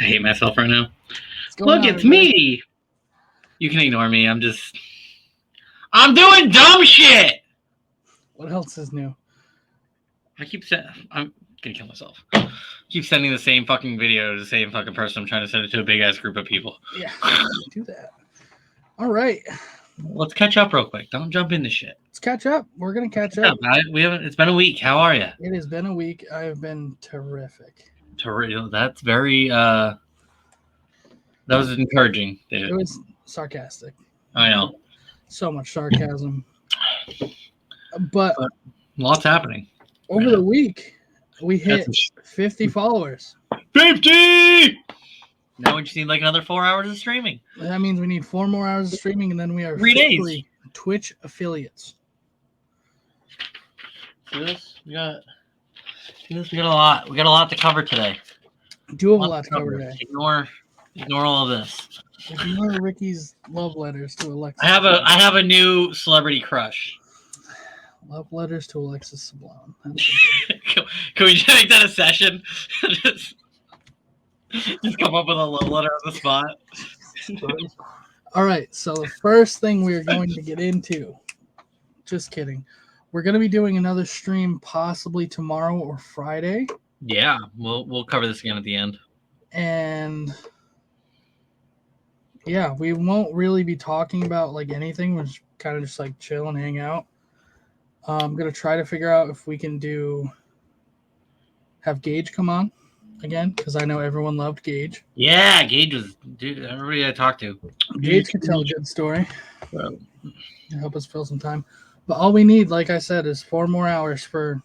hate myself right now. What's going Look, on, it's everybody? me. You can ignore me. I'm doing dumb shit. What else is new? I'm gonna kill myself. I keep sending the same fucking video to the same fucking person. I'm trying to send it to a big ass group of people. Yeah, do that. All right. Let's catch up real quick. Don't jump into shit. Let's catch up. We're gonna catch up. We haven't. It's been a week. How are you? It has been a week. I have been terrific. That's very. That was encouraging, David. It was sarcastic. I know. So much sarcasm. But lots happening. Over the week, we hit 50 followers. 50! Now we just need like another 4 hours of streaming. That means we need 4 more hours of streaming, and then we are 3 days. Twitch affiliates. See this? We got a lot. We got a lot to cover today. We do have a lot to cover today. Ignore all of this. Ignore Ricky's love letters to Alexis. I have a new celebrity crush. Love letters to Alexis Sublime. Can we just make that a session? just come up with a love letter on the spot. All right. So the first thing we're going to get into. Just kidding. We're going to be doing another stream possibly tomorrow or Friday. Yeah, we'll cover this again at the end. And yeah, we won't really be talking about like anything. We're just kind of just like chill and hang out. I'm going to try to figure out if we can have Gage come on again, because I know everyone loved Gage. Yeah, Gage was, dude, everybody I talked to. Gage could tell a good story. Help us fill some time. But all we need, like I said, is 4 more hours for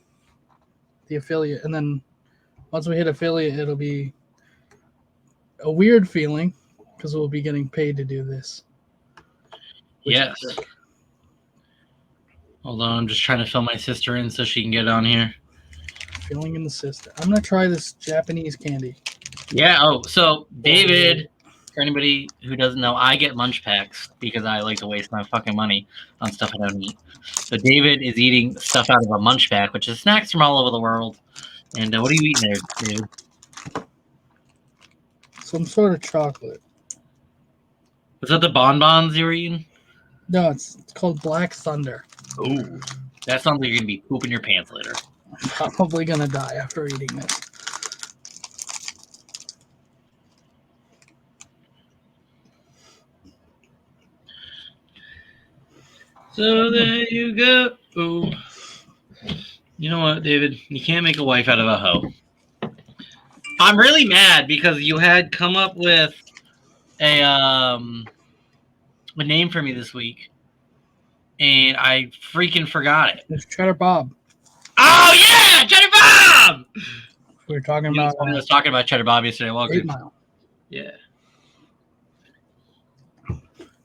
the affiliate. And then once we hit affiliate, it'll be a weird feeling because we'll be getting paid to do this. Yes. Hold on, I'm just trying to fill my sister in so she can get on here. Filling in the sister. I'm going to try this Japanese candy. Yeah, so David, for anybody who doesn't know, I get lunch packs because I like to waste my fucking money on stuff I don't eat. So David is eating stuff out of a munch pack, which is snacks from all over the world. And what are you eating there, David? Some sort of chocolate. Was that the bonbons you were eating? No, it's called Black Thunder. Ooh, that sounds like you're gonna be pooping your pants later. I'm probably gonna die after eating this. So there you go. Ooh. You know what, David? You can't make a wife out of a hoe. I'm really mad because you had come up with a name for me this week, and I freaking forgot it. It's Cheddar Bob. Oh yeah, Cheddar Bob! We were talking about. I was talking about Cheddar Bob yesterday. Welcome. 8 Mile. Yeah.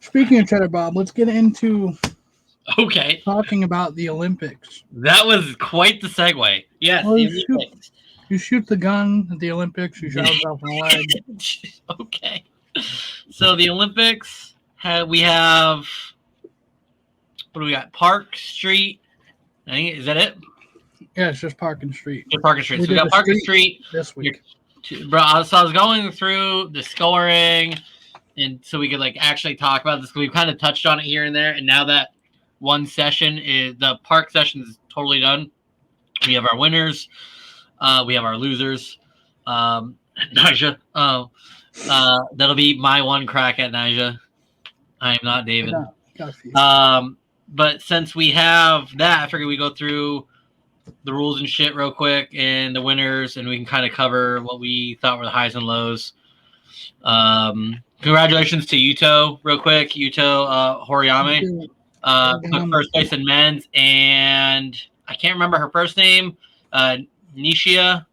Speaking of Cheddar Bob, let's get into talking about the Olympics. That was quite the segue. Yes, well, the Olympics. You shoot the gun at the Olympics, you shot yourself in the leg. Okay. So the Olympics, we have, what do we got? Park Street. I think, is that it? Yeah, it's just Park and Street. Just Park and Street. So we got Park and Street this week. Bro, so I was going through the scoring, and so we could like actually talk about this. We've kind of touched on it here and there, and now that one session is the park session is totally done. We have our winners. We have our losers. Nija. That'll be my one crack at Nija. I am not David. Got a few. But since we have that, I figured we go through the rules and shit real quick and the winners, and we can kind of cover what we thought were the highs and lows. Congratulations to Yuto real quick. Yuto Horiyame took first place in men's, and I can't remember her first name. Nishia.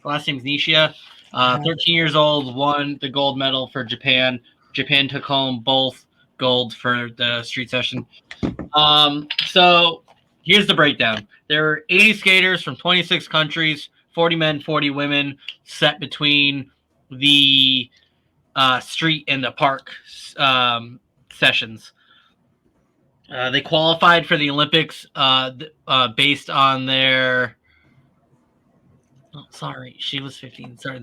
Last name's Nishia. 13 years old, won the gold medal for Japan. Japan took home both gold for the street session. So here's the breakdown. There were 80 skaters from 26 countries, 40 men, 40 women, set between the street and the park sessions. They qualified for the Olympics based on their Oh, sorry, she was 15. Sorry,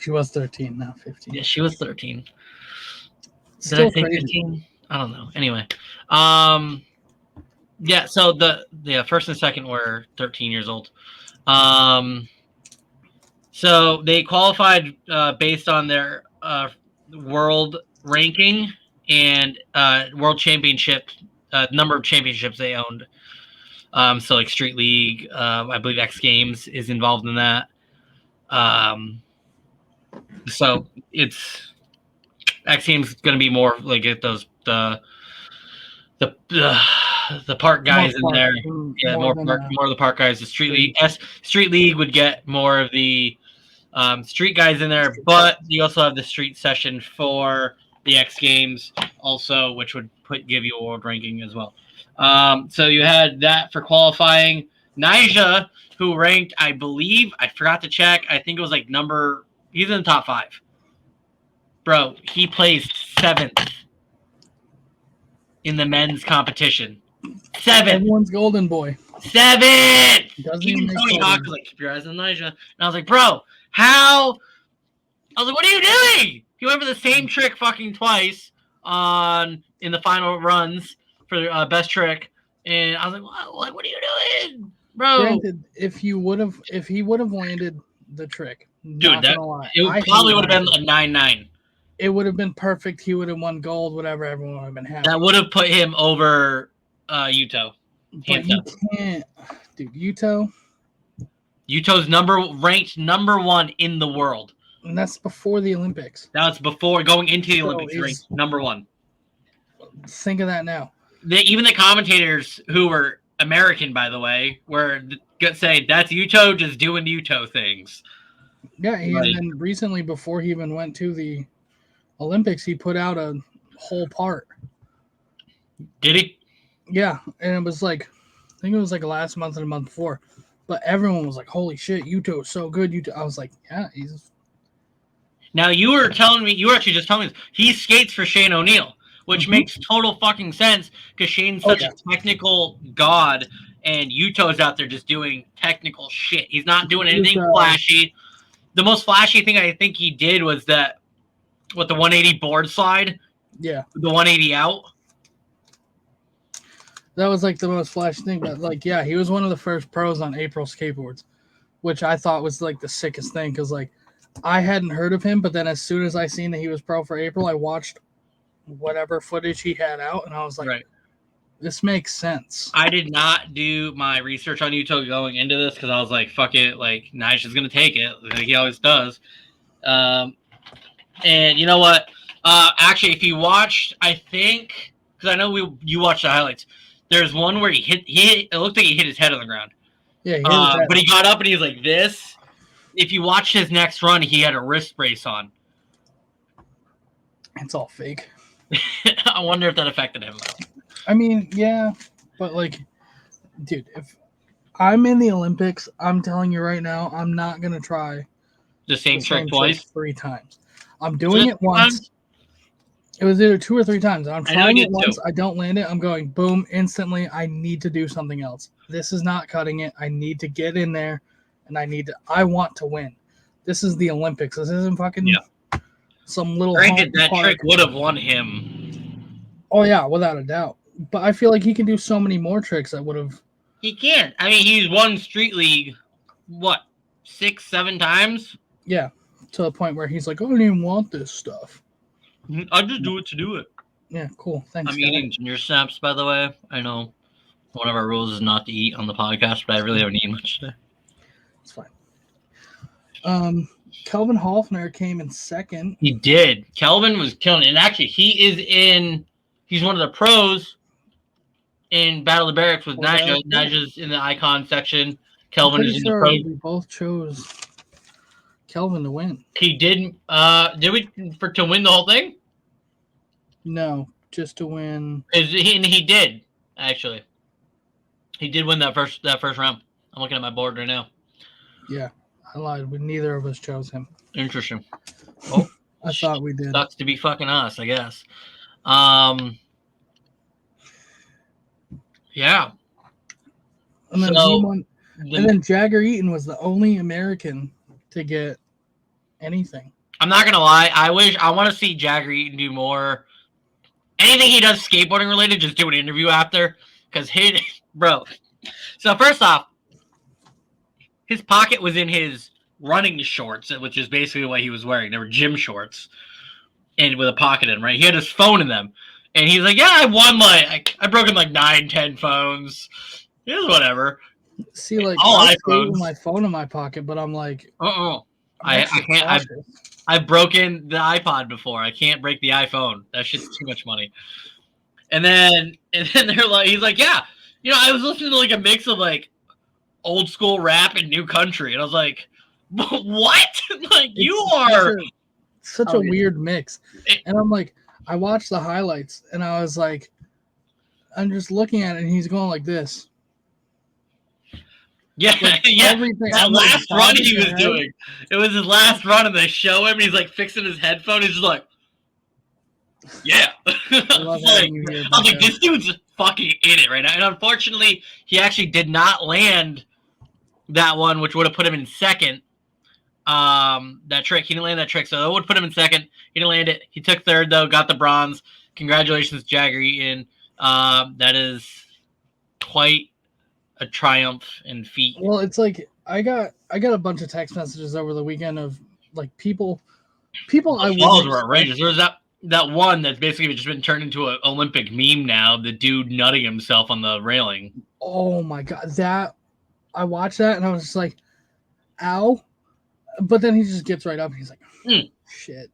She was 13, now 15. Yeah, she was 13. Still Did I say crazy. 15? I don't know. Anyway, yeah. So the first and second were 13 years old. So they qualified based on their world ranking and world championship number of championships they owned. So like Street League, I believe X Games is involved in that. So it's X Games going to be more like the park guys in there. Yeah, more of the park guys. The Street League Street League would get more of the street guys in there, but you also have the street session for the X Games also, which would give you a world ranking as well. So you had that for qualifying. Nyjah, who ranked, I believe, I forgot to check. I think it was like he's in the top 5. Bro, he placed 7th in the men's competition. 7th. Everyone's golden boy. 7th. Even Tony Hawk was like, keep your eyes on Nyjah. And I was like, bro, how? I was like, what are you doing? He went for the same trick fucking twice in the final runs for best trick. And I was like, what are you doing? Bro. Granted, if he would have landed the trick, dude, it probably would have been a 9-9. It would have been perfect. He would have won gold, whatever, everyone would have been happy. That would have put him over Yuto. But you can't, dude. Yuto's ranked number 1 in the world. And that's before the Olympics. That's before going into the Olympics, ranked number 1. Think of that now. Even the commentators, who were American, by the way, were saying that's Yuto just doing Yuto things. Yeah, and then recently, before he even went to the Olympics, he put out a whole part. Did he? Yeah, and it was like, I think it was like last month and the month before, but everyone was like, "Holy shit, Yuto is so good!" I was like, "Yeah, he's." Now you were actually just telling me this. He skates for Shane O'Neill, which makes total fucking sense because Shane's such a technical god, and Yuto's out there just doing technical shit. He's not doing anything flashy. The most flashy thing I think he did was the 180 board slide. Yeah. The 180 out. That was like the most flashy thing, but like, yeah, he was one of the first pros on April Skateboards, which I thought was like the sickest thing because like I hadn't heard of him, but then as soon as I seen that he was pro for April, I watched whatever footage he had out, and I was like, this makes sense. I did not do my research on Yuto going into this because I was like, fuck it, like Nyjah's gonna take it, like he always does. And you know what? Actually, if you watched, I think because I know you watched the highlights. There's one where it looked like he hit his head on the ground. Yeah, but he got up and he was like this. If you watch his next run, he had a wrist brace on. It's all fake. I wonder if that affected him. I mean, yeah, but like, dude, if I'm in the Olympics, I'm telling you right now, I'm not gonna try the same trick twice, 3 times. I'm doing it once. It was either 2 or 3 times. I'm trying it once. I don't land it. I'm going boom instantly. I need to do something else. This is not cutting it. I need to get in there, and I want to win. This is the Olympics. This isn't fucking some little. Granted, that trick would have won him. Oh yeah, without a doubt. But I feel like he can do so many more tricks that would have. He can. I mean, he's won Street League, 6, 7 times? Yeah, to the point where he's like, I don't even want this stuff. I just do it to do it. Yeah, cool. Thanks. I'm eating ginger snaps, by the way. I know one of our rules is not to eat on the podcast, but I really haven't eaten much today. It's fine. Kelvin Hoffner came in second. He did. Kelvin was killing it. And actually, he's one of the pros in Battle of the Barracks with Nyjah. Nyjah's in the icon section. Kelvin is in the pros. We both chose Kelvin to win. He didn't. Did we to win the whole thing? No, just to win. He did actually. He did win that first round. I'm looking at my board right now. Yeah, I lied. Neither of us chose him. Interesting. Oh, I thought we did. Sucks to be fucking us, I guess. Yeah. And then And then Jagger Eaton was the only American to get anything. I'm not gonna lie. I want to see Jagger Eaton do more. Anything he does skateboarding related, just do an interview after. Because bro. So first off, his pocket was in his running shorts, which is basically what he was wearing. They were gym shorts, and with a pocket in them, right? He had his phone in them, and he's like, "Yeah, I won I broke in like 9-10 phones. It was whatever." See, like all I iPhones. with my phone in my pocket, but I'm like, I can't. I've broken the iPod before. I can't break the iPhone. That shit's too much money. And then they're like, he's like, yeah, I was listening to like a mix of like old school rap and new country, and I was like, what? Like you are such a weird mix. And I'm like, I watched the highlights, and I was like, I'm just looking at it, and he's going like this. Yeah, like everything. That last run he was doing. It was his last run, and they show him, and he's like fixing his headphone. He's just like, yeah. I was like, this dude's fucking in it right now. And unfortunately, he actually did not land that one, which would have put him in second. That trick. He didn't land that trick, so that would put him in second. He didn't land it. He took third, though, got the bronze. Congratulations, Jagger Eaton. That is quite a triumph and feat. Well, it's like I got a bunch of text messages over the weekend of like people I were outrageous. There was that one that's basically just been turned into an Olympic meme now. The dude nutting himself on the railing. Oh my god, that I watched that and I was just like, ow! But then he just gets right up and he's like, shit.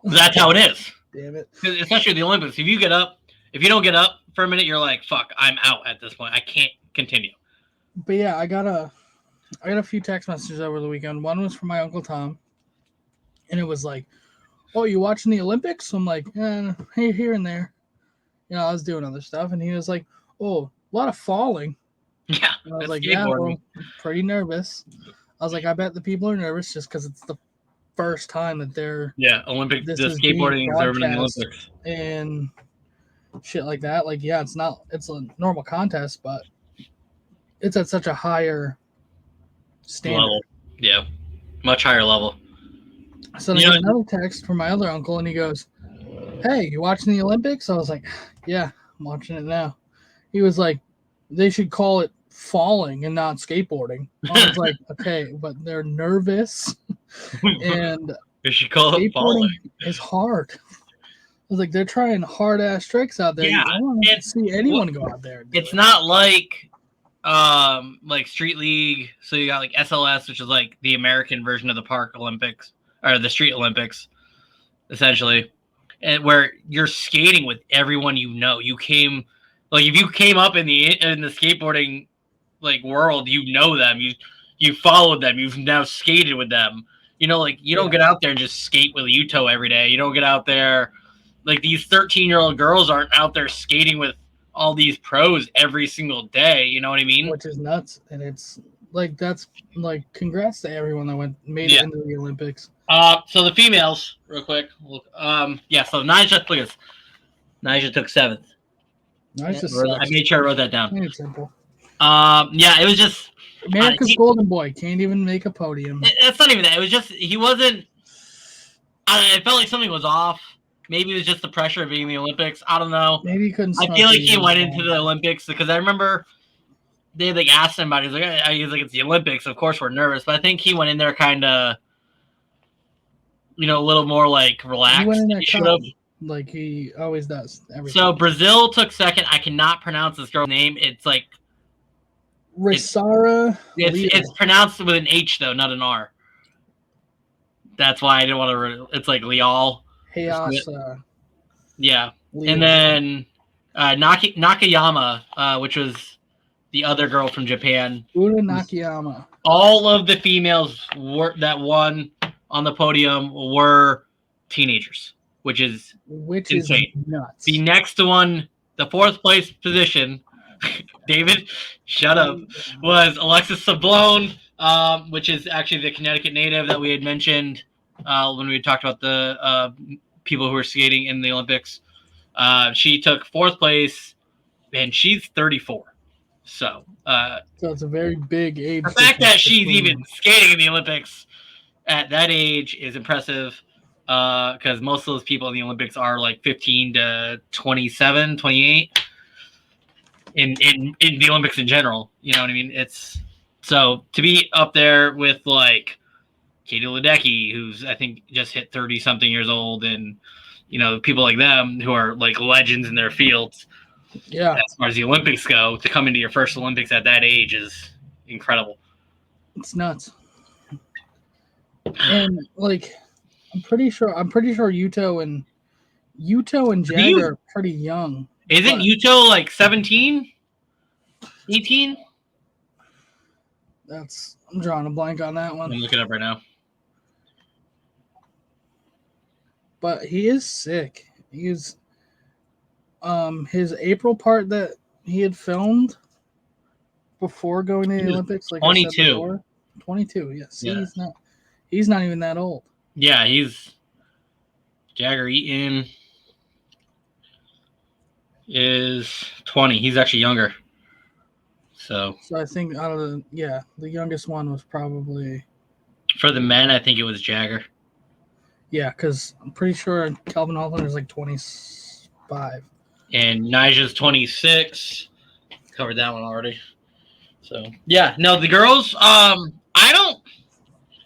That's how it is. Damn it! Especially the Olympics. If you don't get up for a minute, you're like, fuck, I'm out at this point. I can't continue. But yeah, I got a few text messages over the weekend. One was from my Uncle Tom, and it was like, "Oh, you watching the Olympics?" I'm like, here and there. I was doing other stuff, and he was like, "Oh, a lot of falling." Yeah, and I was like, "Yeah, well, pretty nervous." I was like, "I bet the people are nervous just because it's the first time that they're Olympic. The skateboarding is ever in the Olympics and shit like that." Like, yeah, it's a normal contest, but it's at such a higher standard. Level. Yeah, much higher level. So I get another text from my other uncle, and he goes, "Hey, you watching the Olympics?" I was like, "Yeah, I'm watching it now." He was like, "They should call it falling and not skateboarding." I was like, "Okay, but they're nervous, and they should call it falling. Is hard." I was like, "They're trying hard ass tricks out there. Yeah, I don't want to see anyone go out there." It's not like Street League. So you got like SLS, which is like the American version of the Park Olympics or the Street Olympics, essentially, and where you're skating with everyone you came, like if you came up in the skateboarding like world, them, you followed them, you've now skated with them. Like you don't get out there and just skate with Yuto every day. You don't get out there like these 13-year-old girls aren't out there skating with all these pros every single day, you know what I mean? Which is nuts, and it's like that's like congrats to everyone that made it into the Olympics. So the females, real quick. So Nyjah, look at this. Nyjah took 7th. I made sure I wrote that down. It's simple. It was just America's golden boy can't even make a podium. It's not even that. It was just he wasn't. It felt like something was off. Maybe it was just the pressure of being in the Olympics. I don't know. Maybe he couldn't. I feel like he went into the Olympics because I remember they like asked him about it. He's like, it's the Olympics. Of course, we're nervous. But I think he went in there kind of, a little more like relaxed. He went in there like he always does. So Brazil took 2nd. I cannot pronounce this girl's name. It's like Risara. It's pronounced with an H though, not an R. That's why I didn't want to. It's like Leal. Yeah. And then Nakayama, which was the other girl from Japan. Una Nakayama. All of the females that won on the podium were teenagers, which is insane. Nuts. The next one, the 4th place position, David, shut up, was Alexis Sablone, which is actually the Connecticut native that we had mentioned when we talked about the people who were skating in the Olympics. She took 4th place, and she's 34. So, so it's a very big age. The fact that she's even skating in the Olympics at that age is impressive, because most of those people in the Olympics are like 15 to 27, 28 in the Olympics in general. You know what I mean? It's so to be up there with like Katie Ledecky, who's I think just hit 30 something years old, and people like them who are like legends in their fields. Yeah. As far as the Olympics go, to come into your first Olympics at that age is incredible. It's nuts. And like, I'm pretty sure Yuto and Jagger are pretty young. Isn't Yuto like 17? 18? I'm drawing a blank on that one. I'm looking it up right now. But he is sick. He's his April part that he had filmed before going to the Olympics, like 22. I said before. 22, yes. Yeah. He's not even that old. Yeah, he's Jagger Eaton is 20. He's actually younger. So I think the youngest one was probably for the men. I think it was Jagger. Yeah, because I'm pretty sure Calvin Hoffman is like 25, and Nija's 26. Covered that one already. So yeah, no, the girls. I don't.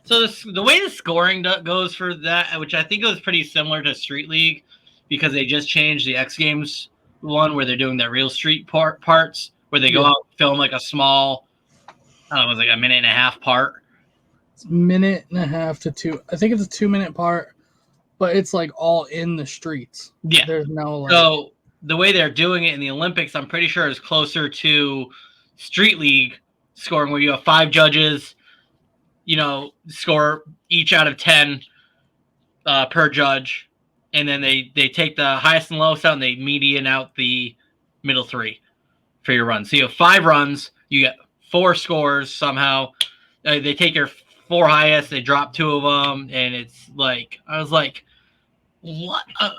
So the way the scoring goes for that, which I think was pretty similar to Street League, because they just changed the X Games one where they're doing that real street parts where they go out and film like a small, I don't know, it was like a minute and a half part. It's a minute and a half to 2. I think it's a 2-minute part, but it's like all in the streets. Yeah. There's no like. So the way they're doing it in the Olympics, I'm pretty sure is closer to Street League scoring, where you have 5 judges, score each out of 10 per judge, and then they take the highest and lowest out and they median out the middle 3 for your run. So you have 5 runs, you get 4 scores somehow. They take your 4 highest, they drop 2 of them, and it's like, I was like, what? I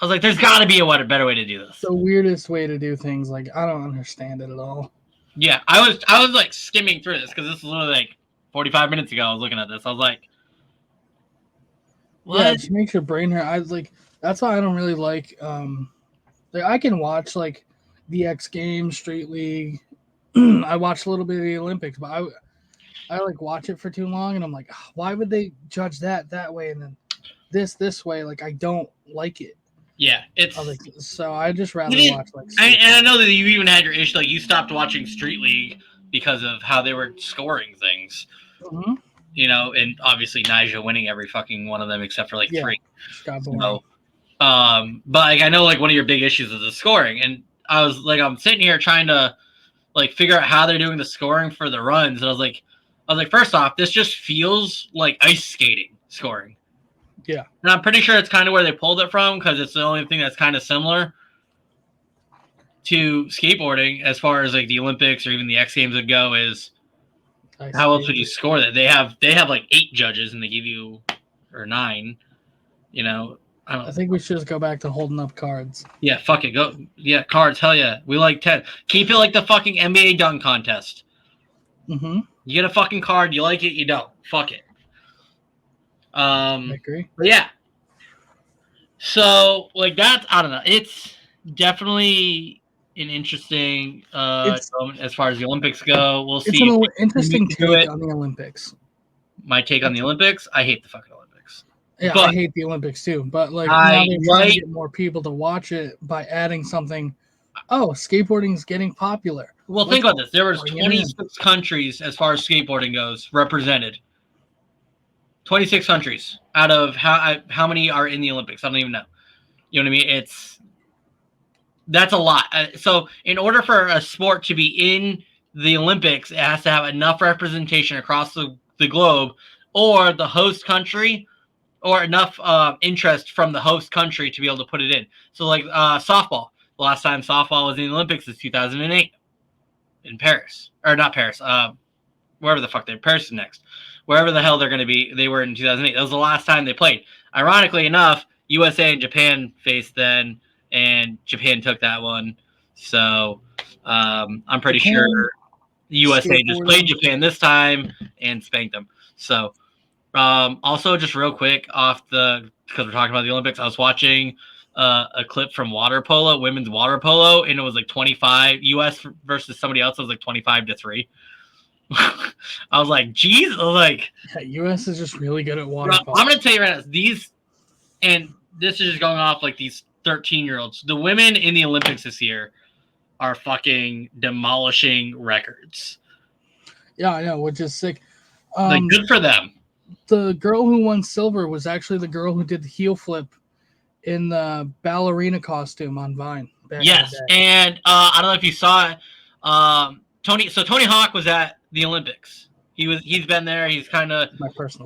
was like, there's got to be a better way to do this. The weirdest way to do things. Like, I don't understand it at all. Yeah, I was like skimming through this because this was literally like 45 minutes ago. I was looking at this. I was like, what? Yeah, it makes your brain hurt. I was like, that's why I don't really like. Like I can watch like the X Games, Street League. I watched a little bit of the Olympics, but I like watch it for too long, and I'm like, why would they judge that way and then this way? Like I don't like it. Yeah, it's so I just rather watch like. And I know that you even had your issue, like you stopped watching Street League because of how they were scoring things. Mm-hmm. And obviously Nyjah winning every fucking one of them except for like 3. So, but like I know like one of your big issues is the scoring, and I was like, I'm sitting here trying to like figure out how they're doing the scoring for the runs, and I was like, first off, this just feels like ice skating scoring. Yeah. And I'm pretty sure it's kind of where they pulled it from, because it's the only thing that's kind of similar to skateboarding as far as like the Olympics or even the X Games would go, is how else would you score that? They have like 8 judges and they give you, or 9, I think we should just go back to holding up cards. Yeah, fuck it. Go. Yeah, cards. Hell yeah. We like 10. Keep it like the fucking NBA dunk contest. Mm-hmm. You get a fucking card. You like it. You don't. Fuck it. I agree. But yeah. So like that's, I don't know. It's definitely an interesting moment as far as the Olympics go. We'll see. It's an interesting take on the Olympics. My take on the Olympics? I hate the fucking Olympics. Yeah, I hate the Olympics too. But like now they're trying to get more people to watch it by adding something. Oh, skateboarding is getting popular. Well, think about this. There was 26 countries as far as skateboarding goes represented. 26 countries out of how many are in the Olympics? I don't even know. You know what I mean? That's a lot. So in order for a sport to be in the Olympics, it has to have enough representation across the globe, or the host country, or enough interest from the host country to be able to put it in. So like softball. The last time softball was in the Olympics is 2008 in Paris. Or not Paris. Wherever the fuck Paris is next. Wherever the hell they're going to be, they were in 2008. That was the last time they played. Ironically enough, USA and Japan faced then, and Japan took that one. So I'm pretty sure USA just played Japan this time and spanked them. So, also just real quick because we're talking about the Olympics, I was watching a clip from water polo, women's water polo, and it was like 25 US versus somebody else. It was like 25-3. I was like, geez, like US is just really good at water polo. I'm gonna tell you right now, and this is just going off like these 13-year-olds. The women in the Olympics this year are fucking demolishing records. Yeah, I know, which is sick. Like, good for them. The girl who won silver was actually the girl who did the heel flip in the ballerina costume on Vine. Yes, and I don't know if you saw it. Tony Hawk was at the Olympics. He's been there. He's kind of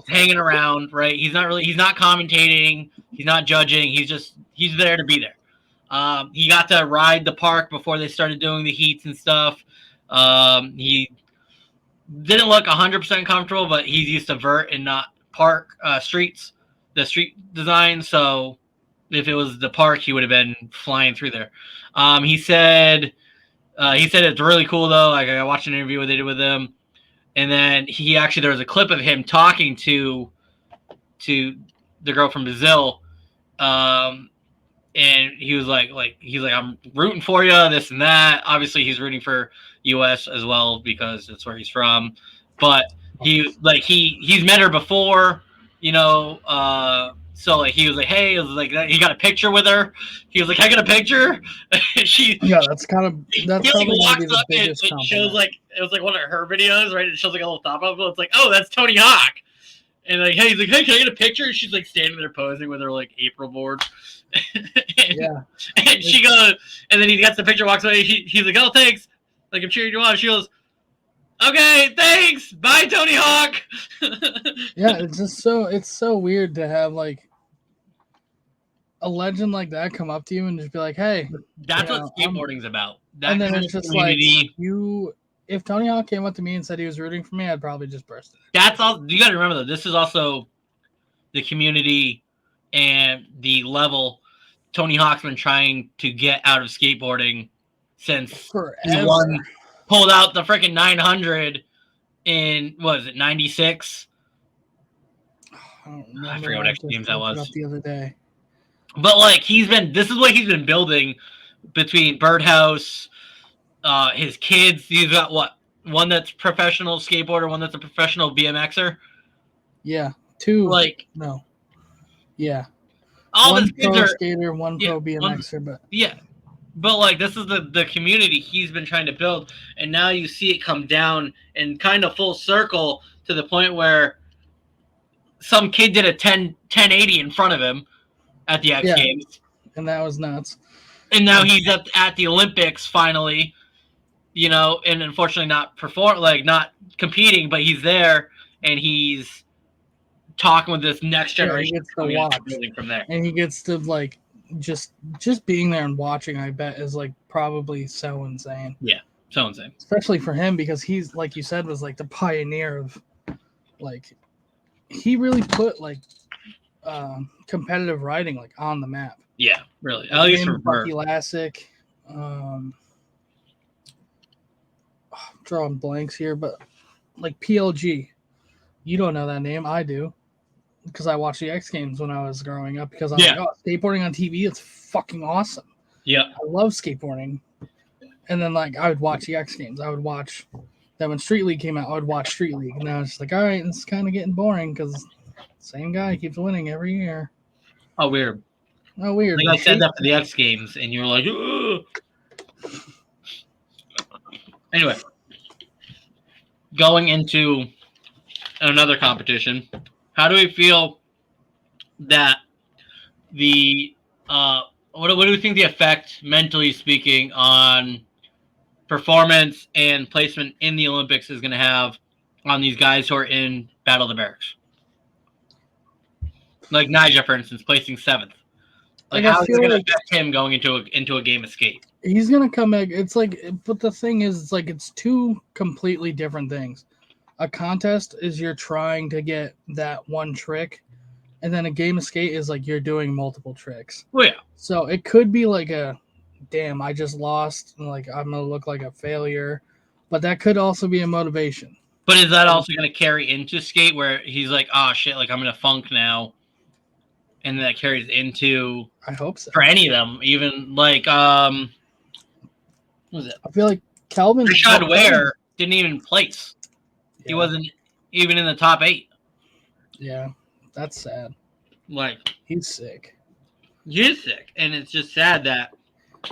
hanging around, right? He's not commentating. He's not judging. He's there to be there. He got to ride the park before they started doing the heats and stuff. He didn't look 100% comfortable, but he's used to vert and not park streets, the street design. So if it was the park, he would have been flying through there. He said it's really cool though. Like, I watched an interview they did with him, and then there was a clip of him talking to the girl from Brazil, and he was like I'm rooting for you, this and that. Obviously, he's rooting for U.S. as well because that's where he's from. But he's met her before, you know. So like he was like, hey, it was like he got a picture with her. He was like, I got a picture. That's probably the biggest compliment. It shows like it was like one of her videos, right? It shows like a little top of it. It's like, oh, that's Tony Hawk. And like, hey, he's like, hey, can I get a picture? And she's like standing there posing with her like April board. And she goes, and then he gets the picture, walks away. He's like, oh, thanks. Like, I'm cheering you on. She goes, okay, thanks. Bye, Tony Hawk. Yeah, it's so weird to have like a legend like that come up to you and just be like, hey. That's what skateboarding's about. And then it's just community. Like if Tony Hawk came up to me and said he was rooting for me, I'd probably just burst it. That's all. You got to remember though, this is also the community and the level Tony Hawk's been trying to get out of skateboarding since forever. He pulled out the freaking 900 in, what was it, 96? I forget what X Games that was. The other day. But like this is what he's been building between Birdhouse, his kids. He's got what? One that's professional skateboarder, one that's a professional BMXer. Yeah, two. Like no. Yeah. All one the kids pro are skater, one pro BMXer, but like this is the community he's been trying to build, and now you see it come down and kind of full circle to the point where some kid did a 1080 in front of him at the X Games, and that was nuts. And now he's at the Olympics finally, you know, and unfortunately not not competing, but he's there and he's talking with this next generation. He gets to watch from there, and he gets to like just being there and watching. I bet is like probably so insane. Yeah, so insane, especially for him because he's like you said was like the pioneer of like he really put like competitive riding like on the map. Yeah, really. At least for Bucky Lassick. I'm drawing blanks here, but like PLG. You don't know that name. I do. Because I watched the X Games when I was growing up. Because I'm like, oh, skateboarding on TV, it's fucking awesome. Yeah. I love skateboarding. And then like I would watch the X Games. I would watch then when Street League came out, I would watch Street League. And I was just like, all right, this is kind of getting boring because same guy keeps winning every year. Oh, weird. Oh, weird. Like I said that for the X Games, and you're like, ugh. Anyway, going into another competition, how do we feel that the what do we think the effect, mentally speaking, on performance and placement in the Olympics is going to have on these guys who are in Battle of the Barracks? Like Nyjah, for instance, placing 7th. Like, how is it going to affect him going into a game of skate? He's going to come back. It's like, but the thing is, it's like it's two completely different things. A contest is you're trying to get that one trick, and then a game of skate is like you're doing multiple tricks. Oh, yeah. So it could be like a damn, I just lost. Like, I'm going to look like a failure. But that could also be a motivation. But is that also going to carry into skate where he's like, oh, shit, like I'm in a funk now? And that carries into... I hope so. For any of them, even like, what was it? I feel like Kelvin... Rashad Ware didn't even place. Yeah. He wasn't even in the top 8. Yeah, that's sad. Like... He's sick. He's sick. And it's just sad that...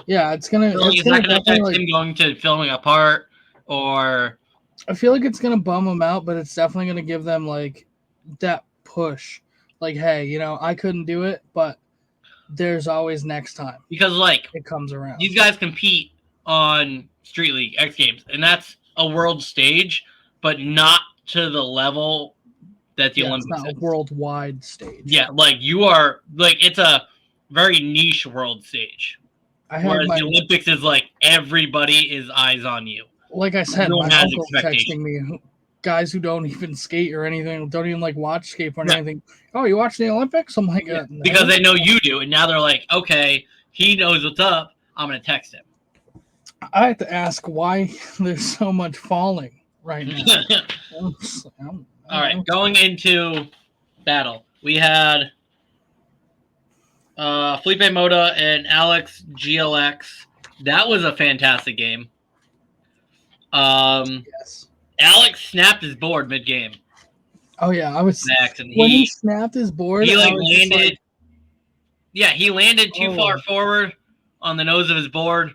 Yeah, it's going to... It's not going to affect him going to filming a part or... I feel like it's going to bum him out, but it's definitely going to give them, like, that push. Like, hey, you know, I couldn't do it, but there's always next time. Because, like, it comes around. These guys compete on Street League X Games, and that's a world stage, but not to the level that the Olympics is. It's not a worldwide stage. Yeah, like, you are, like, it's a very niche world stage. Whereas the Olympics is, like, everybody is eyes on you. Like I said, my uncle texting me, guys who don't even skate or anything, don't even like watch skateboarding or anything. Oh, you watch the Olympics? I'm like, no. Because they know you do, and now they're like, okay, he knows what's up. I'm gonna text him. I have to ask why there's so much falling right now. All right, going into battle, we had Felipe Mota and Alex GLX. That was a fantastic game. Yes. Alex snapped his board mid-game. Oh yeah, I was when he snapped his board. He like landed. He landed too far forward on the nose of his board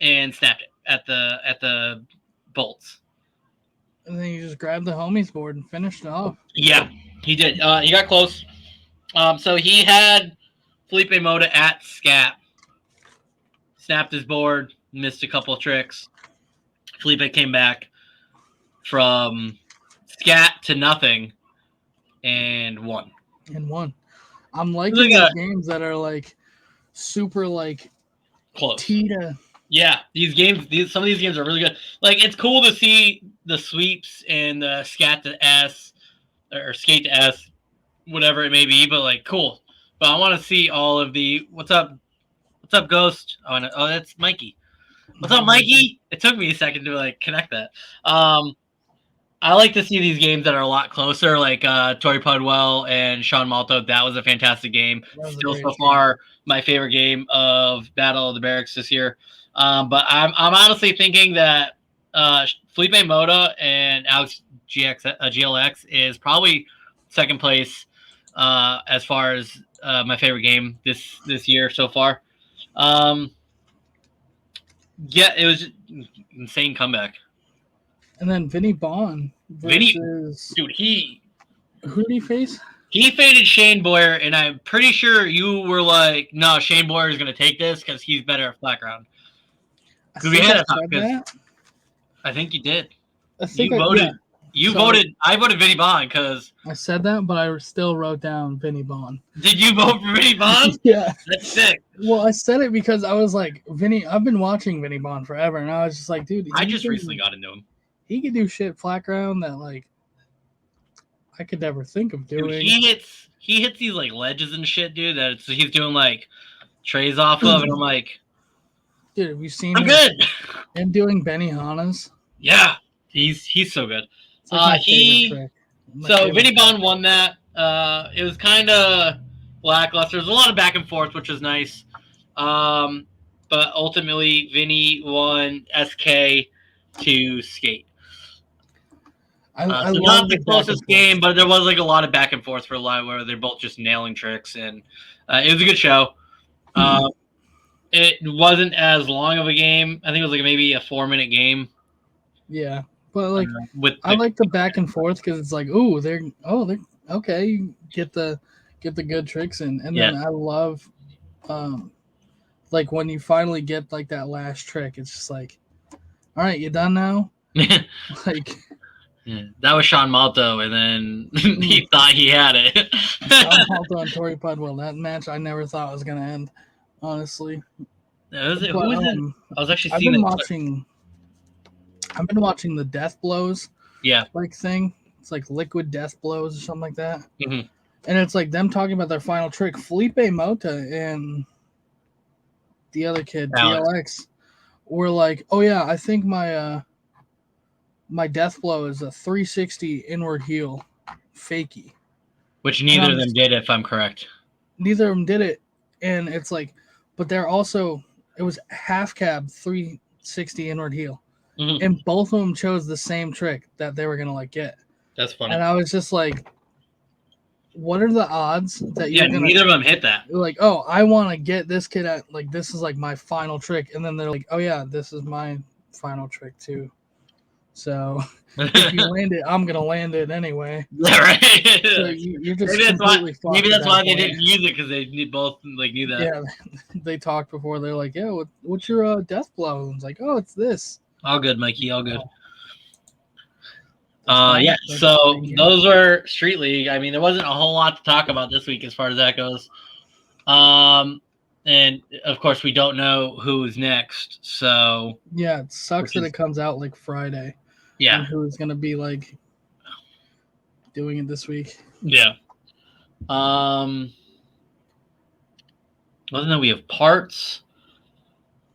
and snapped it at the bolts. And then he just grabbed the homie's board and finished it off. Yeah, he did. He got close. So he had Felipe Mota at Scat. Snapped his board, missed a couple of tricks. Felipe came back from Scat to nothing and won. I'm liking these games that are like super like close. Tita. Yeah, some of these games are really good. Like, it's cool to see the sweeps and the Scat to S or Skate to S, whatever it may be, but like cool. But I want to see all of the what's up, Ghost? Oh, that's Mikey. What's up, Mikey? It took me a second to like connect that. I like to see these games that are a lot closer, like Tori Pudwell and Sean Malto. That was a fantastic game. Still so far my favorite game of Battle of the Barracks this year. But I'm honestly thinking that Felipe Mota and Alex GLX is probably second place as far as my favorite game this year so far. Yeah, it was insane comeback. And then Vinny Bond versus... Dude, who did he face? He faded Shane Boyer, and I'm pretty sure you were like, no, Shane Boyer is going to take this because he's better at flat ground. Because we had that. I think you did. You voted. I voted Vinny Bond because I said that, but I still wrote down Vinny Bond. Did you vote for Vinny Bond? Yeah, that's sick. Well, I said it because I was like, Vinny. I've been watching Vinny Bond forever, and I was just like, dude. I just recently got into him. He could do shit flat ground that like I could never think of doing. Dude, he hits these like ledges and shit, dude. That he's doing like trays off of, and I'm like, dude, have you seen? I'm good. And doing Benihana's. Yeah, he's so good. Like Vinny Bond won that. It was kind of lackluster. There's a lot of back and forth, which was nice. But ultimately, Vinny won SK to skate. I not the closest game, but there was like a lot of back and forth for a lot where they're both just nailing tricks, and it was a good show. It wasn't as long of a game. I think it was like maybe a 4-minute game. Yeah, but like I like the back and forth because it's like, they're okay. You get the good tricks in, and then I love, like when you finally get like that last trick, it's just like, all right, you done now? Like. Yeah, that was Sean Malto, and then he thought he had it. Sean Malto and Tori Pudwell. That match I never thought was going to end, honestly. Who was it? I was actually seeing I've been watching the Death Blows like thing. It's like Liquid Death Blows or something like that. Mm-hmm. And it's like them talking about their final trick. Felipe Mota and the other kid, DLX, were like, "Oh yeah, I think my my death blow is a 360 inward heel, fakie." Which neither of them did, if I'm correct. Neither of them did it, and it's like, but they're also, it was half cab 360 inward heel, and both of them chose the same trick that they were gonna like get. That's funny. And I was just like, what are the odds that you're gonna? Neither of them hit that. Like, oh, I want to get this kid at like this is like my final trick, and then they're like, oh yeah, this is my final trick too. So if you land it, I'm gonna land it anyway. Right. So you're just maybe that's why they didn't use it, because they both like knew that. Yeah, they talked before. They're like, yeah, what's your death blow? And it's like, oh, it's this. All good, Mikey. All good. Yeah. So those were Street League. I mean, there wasn't a whole lot to talk about this week as far as that goes. And of course, we don't know who's next. So yeah, it sucks that it comes out like Friday. Yeah. And who's gonna be like doing it this week? Yeah. Other than that, we have parts.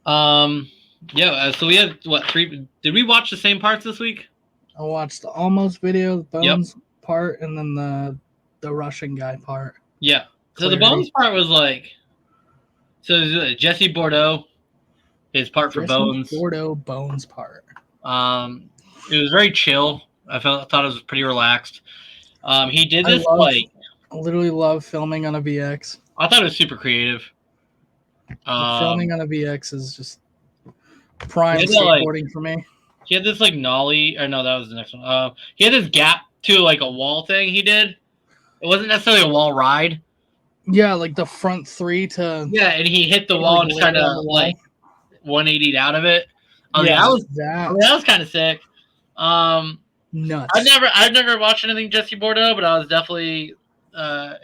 Yeah. So we had what 3? Did we watch the same parts this week? I watched the Almost video, the Bones part, and then the Russian guy part. Yeah. So the Bones part was like, so Jesse Boudreau, his part for Bones. Boudreau Bones part. It was very chill. I thought it was pretty relaxed. He did this I literally love filming on a VX. I thought it was super creative. Filming on a VX is just prime skateboarding for me. He had this like nollie, or no, that was the next one. He had this gap to like a wall thing he did. It wasn't necessarily a wall ride. Yeah, like the front 3 to. Yeah, and he hit the wall and just kind of like 180'd out of it. That was kind of sick. Nuts. I've never watched anything Jesse Boudreau, but I was definitely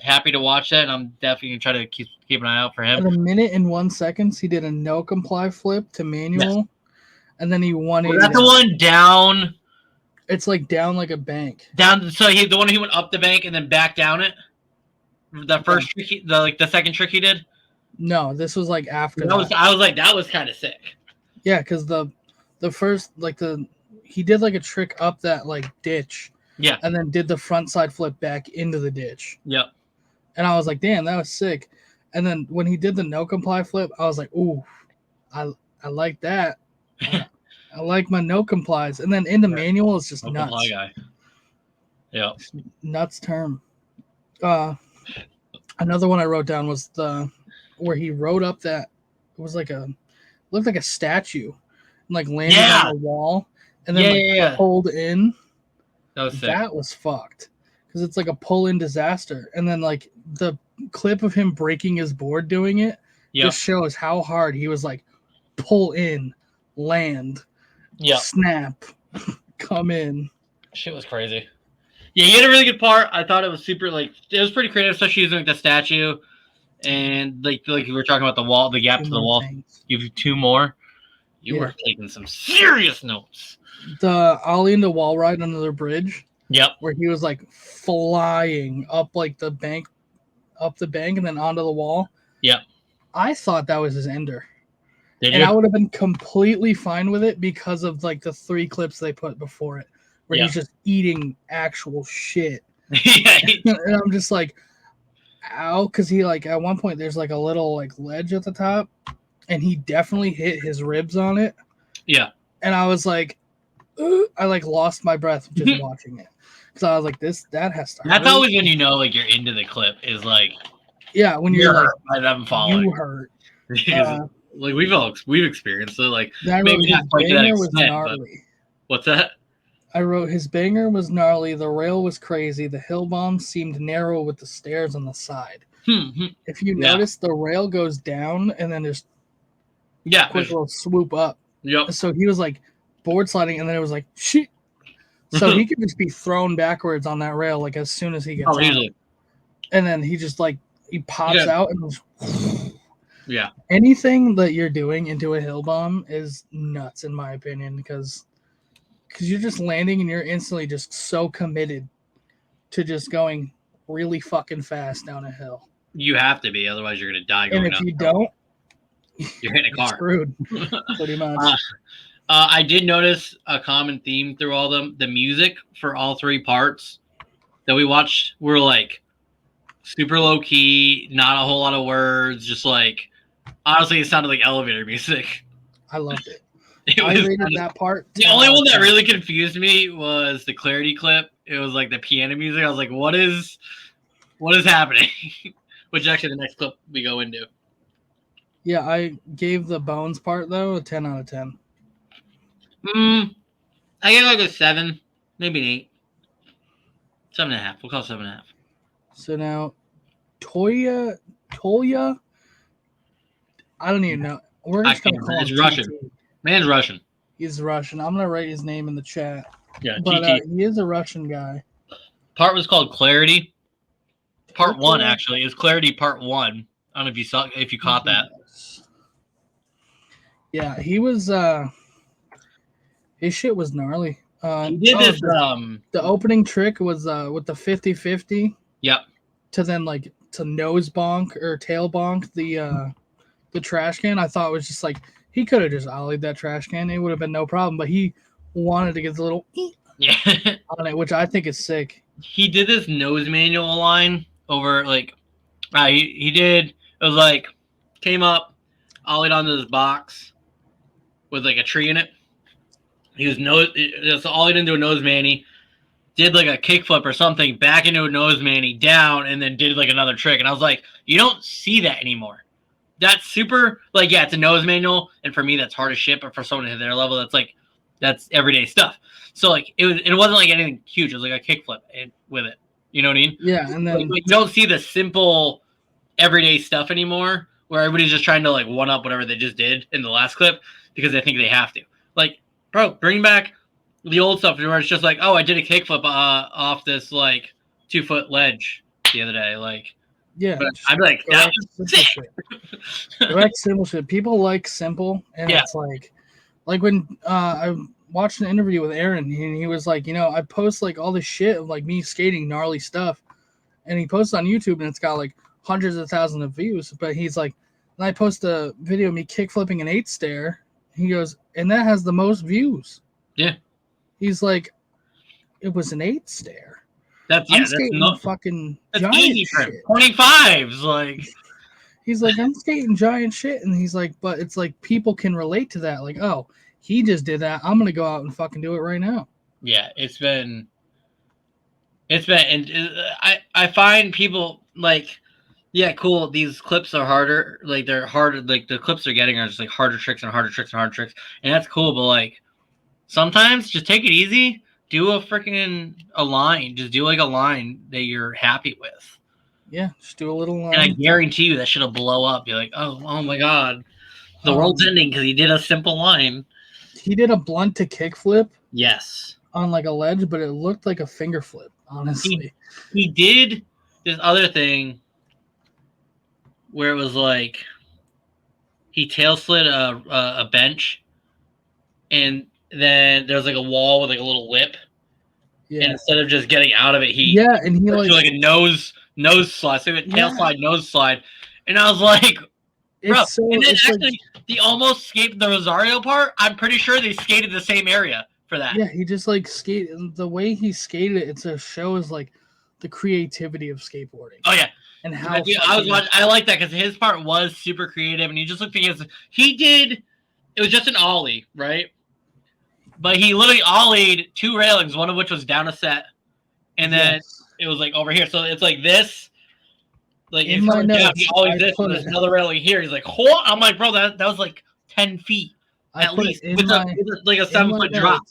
happy to watch that, and I'm definitely gonna try to keep an eye out for him. At 1 minute and 1 second, he did a no comply flip to manual, and then he 180. That's the one down. It's like down like a bank. Down. So the one he went up the bank and then back down it. The first trick, the second trick he did. No, this was like after. I was like, that was kind of sick. Yeah, because the first he did like a trick up that like ditch. Yeah. And then did the front side flip back into the ditch. Yep. And I was like, damn, that was sick. And then when he did the no comply flip, I was like, ooh, I like that. I like my no complies. And then into manual is just no nuts. Comply guy. Yeah. Nuts term. Another one I wrote down was where he rode up that, it was like looked like a statue, and like landed on the wall and then pulled in. That was fucked, because it's like a pull-in disaster. And then like the clip of him breaking his board doing it just shows how hard he was like pull in, land, snap, come in. Shit was crazy. Yeah, he had a really good part. I thought it was super it was pretty creative, especially using the statue and like we were talking about the wall, the gap to the wall. Give you 2 more. You were taking some serious notes. The ollie into wall ride under the bridge. Yep. Where he was like flying up like the bank, and then onto the wall. Yep. I thought that was his ender. I would have been completely fine with it because of like the 3 clips they put before it, where he's just eating actual shit. And I'm just like, ow, because he like at one point there's like a little like ledge at the top, and he definitely hit his ribs on it. Yeah. And I was like, I like lost my breath just watching it, because I was like, that has to. That's always when you know like you're into the clip is like. Yeah, when you're like, I'm following. You hurt. Like we've experienced it. Like maybe not quite to that extent, but what's that? I wrote his banger was gnarly. The rail was crazy. The hill bomb seemed narrow with the stairs on the side. If you notice, the rail goes down and then there's quick little swoop up. Yep. So he was like board sliding, and then it was like shit. So he could just be thrown backwards on that rail like as soon as he gets out. Easily. And then he just like he pops out and was, yeah. Anything that you're doing into a hill bomb is nuts in my opinion, because you're just landing and you're instantly just so committed to just going really fucking fast down a hill. You have to be, otherwise you're gonna die. And if you don't, you're hitting a car. Screwed, pretty much. I did notice a common theme through all them. The music for all three parts that we watched were like super low key, not a whole lot of words, just like honestly, it sounded like elevator music. I loved it. I rated that part. The only one that really confused me was the Clarity clip. It was like the piano music. I was like, what is happening? Which is actually the next clip we go into. Yeah, I gave the Bones part though a 10 out of 10. I gave like a 7, maybe an 8. 7.5. We'll call it 7.5. So now Toyla, I don't even know. We're just gonna call him It's Russian. TT. Man's Russian. He's Russian. I'm gonna write his name in the chat. Yeah, but TT. He is a Russian guy. Part was called Clarity. Part 1 actually is Clarity Part 1. I don't know if you caught that. Yeah, he was. His shit was gnarly. He did this. The opening trick was with the 50-50. Yep. To then like to nose bonk or tail bonk the trash can. I thought it was just like he could have just ollied that trash can. It would have been no problem. But he wanted to get the little on it, which I think is sick. He did this nose manual line over like he did. It was like came up, ollied onto this box with like a tree in it. He was just ollied into a nose manny, did like a kickflip or something back into a nose manny down, and then did like another trick. And I was like, you don't see that anymore. That's super like yeah, it's a nose manual, and for me that's hard as shit. But for someone at their level, that's everyday stuff. So like it wasn't like anything huge. It was like a kickflip with it. You know what I mean? Yeah, and then like, you don't see the simple everyday stuff anymore, where everybody's just trying to like one up whatever they just did in the last clip because they think they have to. Like, bro, bring back the old stuff where it's just like, oh, I did a kickflip off this like 2-foot ledge the other day. Like, yeah, I'd be like, that was sick. Direct simple shit. People like simple, and Yeah. it's like when I watched an interview with Aaron, and he was like, I post like all this shit of like me skating gnarly stuff, and he posts on YouTube, and it's got like hundreds of thousands of views. But he's like, and I post a video of me kickflipping an 8-stair. He goes, and that has the most views. Yeah. He's like, it was an 8-stair. That's fucking that's giant easy for him. shit. 25s, like. He's like, I'm skating giant shit, and he's like, but it's like people can relate to that. Like, oh, he just did that. I'm gonna go out and fucking do it right now. Yeah, it's been, and I find people like, yeah, cool. These clips are harder. Like they're harder. Like the clips they're getting are just like harder tricks and harder tricks and harder tricks, and that's cool. But like sometimes just take it easy. Do a line. Just do like a line that you're happy with. Yeah, just do a little line. And I guarantee you that shit'll blow up. You're like, oh my god, the world's ending because he did a simple line. He did a blunt to kickflip. Yes. On like a ledge, but it looked like a finger flip. Honestly, he did this other thing where it was like he tail slid a bench, and then there was like a wall with like a little lip. Yeah. And instead of just getting out of it, he and he like a nose slide. So it tail slide, nose slide. And I was like, bro. And then actually the almost skate the Rosario part, I'm pretty sure they skated the same area for that. Yeah, he just like skated the way he skated it, it's a show is like the creativity of skateboarding. Oh yeah. And how I like that because his part was super creative, and he just looked at it was just an ollie, right? But he literally ollied 2 railings, one of which was down a set, and then it was like over here. So it's like this, like in my notes, he ollied this, and there's another railing here. He's like, "Oh!" I'm like, bro, that was like 10 feet at least with like a 7-foot drop.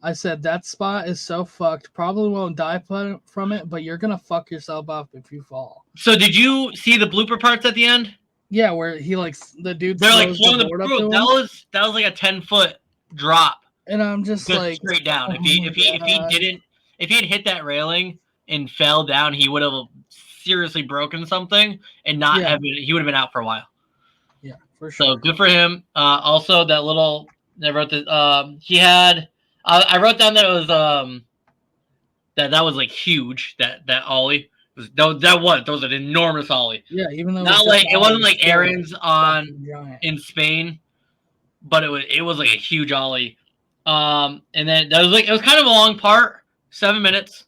I said that spot is so fucked. Probably won't die from it, but you're gonna fuck yourself up if you fall. So did you see the blooper parts at the end? Yeah, where he like the dude. They're like throwing the board up to him. That was like a 10-foot drop. And I'm just like straight down. If he had hit that railing and fell down, he would have seriously broken something and he would have been out for a while. Yeah, for sure. So good for him. Also that little I wrote this he had I wrote down that it was that was like huge, that ollie. That was an enormous ollie. Yeah, even though it wasn't like Aaron's giant. in Spain, but it was like a huge ollie. And then it was kind of a long part, 7 minutes,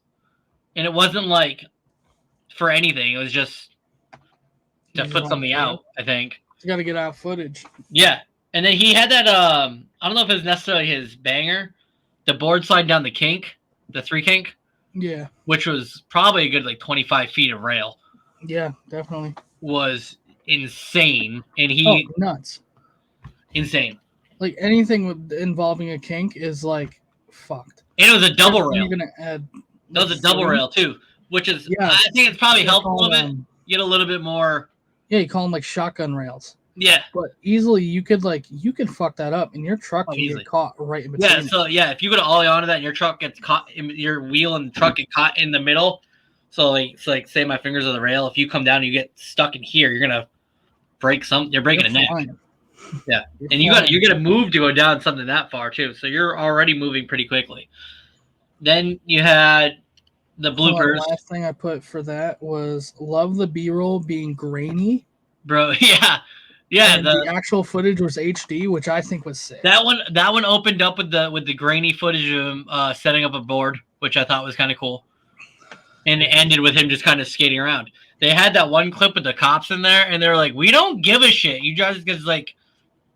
and it wasn't like for anything. It was just to put something out, I think. You got to get out footage. Yeah. And then he had that, I don't know if it's necessarily his banger, the board slide down the kink, the 3 kink. Yeah. Which was probably a good, like, 25 feet of rail. Yeah, definitely. Was insane. And nuts. Insane. Like, anything involving a kink is, like, fucked. And it was a double rail. You're going to add... That was a double rail, too. Which is, I think it's probably helped a little bit. Get a little bit more... Yeah, you call them, like, shotgun rails. Yeah. But easily, you could fuck that up, and your truck can get caught right in between. Yeah, so, if you go to ollie onto that, and your truck gets caught, your wheel and the truck get caught in the middle, so, like, say my fingers are the rail, if you come down and you get stuck in here, you're going to break you're breaking a neck. Yeah. And you're going to move to go down something that far, too, so you're already moving pretty quickly. Then you had the bloopers. The last thing I put for that was love the B-roll being grainy. Bro, yeah. Yeah, the actual footage was HD, which I think was sick. That one opened up with the grainy footage of setting up a board, which I thought was kind of cool. And it ended with him just kind of skating around. They had that one clip with the cops in there, and they were like, "We don't give a shit. You guys just like,"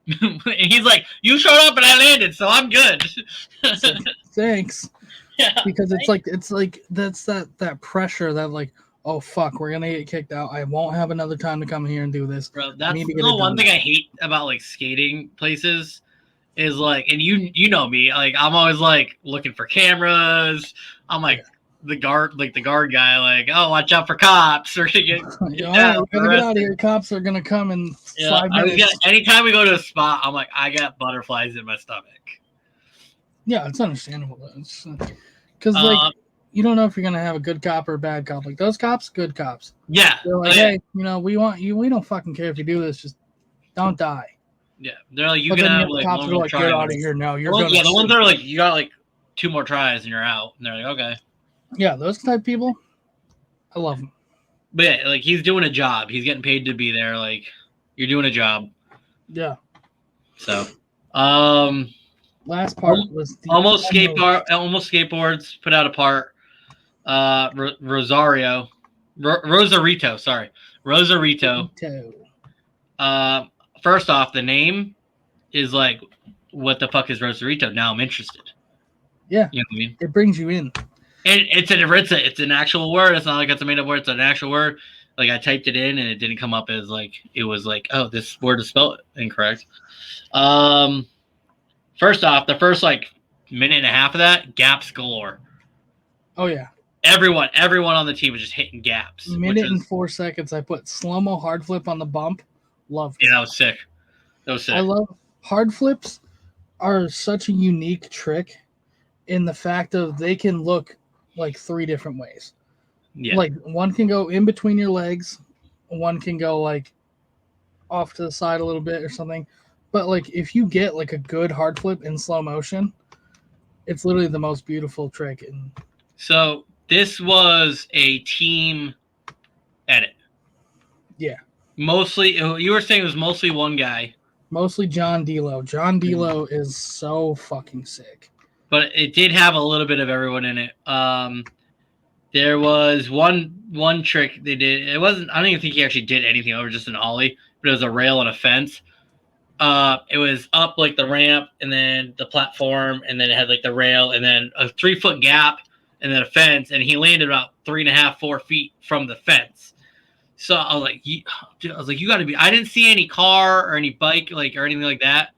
and he's like, "You showed up and I landed, so I'm good." Thanks. Yeah, because it's like that's that pressure that like, oh fuck, we're gonna get kicked out. I won't have another time to come here and do this. Bro, that's the one thing I hate about like skating places is like, and you know me, like I'm always like looking for cameras. I'm like the guard guy, like, oh, watch out for cops. We're gonna get we're gonna get out of here. Cops are gonna come in 5 minutes. Anytime we go to a spot, I'm like, I got butterflies in my stomach. Yeah, it's understandable because like. You don't know if you're gonna have a good cop or a bad cop. Like those cops, good cops. Yeah. They're like, hey, we want you. We don't fucking care if you do this. Just don't die. Yeah. They're like, you can have like cops are like, get out of here now. You're the ones that are like, you got like 2 more tries and you're out. And they're like, okay. Yeah, those type of people, I love them. But yeah, like he's doing a job. He's getting paid to be there. Like you're doing a job. Yeah. So, last part was the almost skateboards put out a part. Rosarito. First off, the name is like, what the fuck is Rosarito? Now I'm interested. Yeah, you know what I mean. It brings you in. And it's an actual word. It's not like it's a made up word. It's an actual word. Like I typed it in and it didn't come up as like it was like, oh, this word is spelled incorrect. First off, the first like minute and a half of that, gaps galore. Oh yeah. Everyone on the team was just hitting gaps. Minute and 4 seconds. I put slow-mo hard flip on the bump. Loved it. Yeah, that was sick. I love hard flips are such a unique trick in the fact of they can look like 3 different ways. Yeah. Like one can go in between your legs, one can go like off to the side a little bit or something. But like if you get like a good hard flip in slow motion, it's literally the most beautiful trick. So this was a team edit. Yeah. Mostly, you were saying it was mostly one guy. Mostly John Delo. John Delo is so fucking sick. But it did have a little bit of everyone in it. There was one trick they did. It wasn't. I don't even think he actually did anything over just an ollie, but it was a rail and a fence. It was up like the ramp and then the platform, and then it had like the rail and then a 3-foot gap and then a fence, and he landed about 3.5, 4 feet from the fence. So I was like, you got to be. I didn't see any car or any bike like or anything like that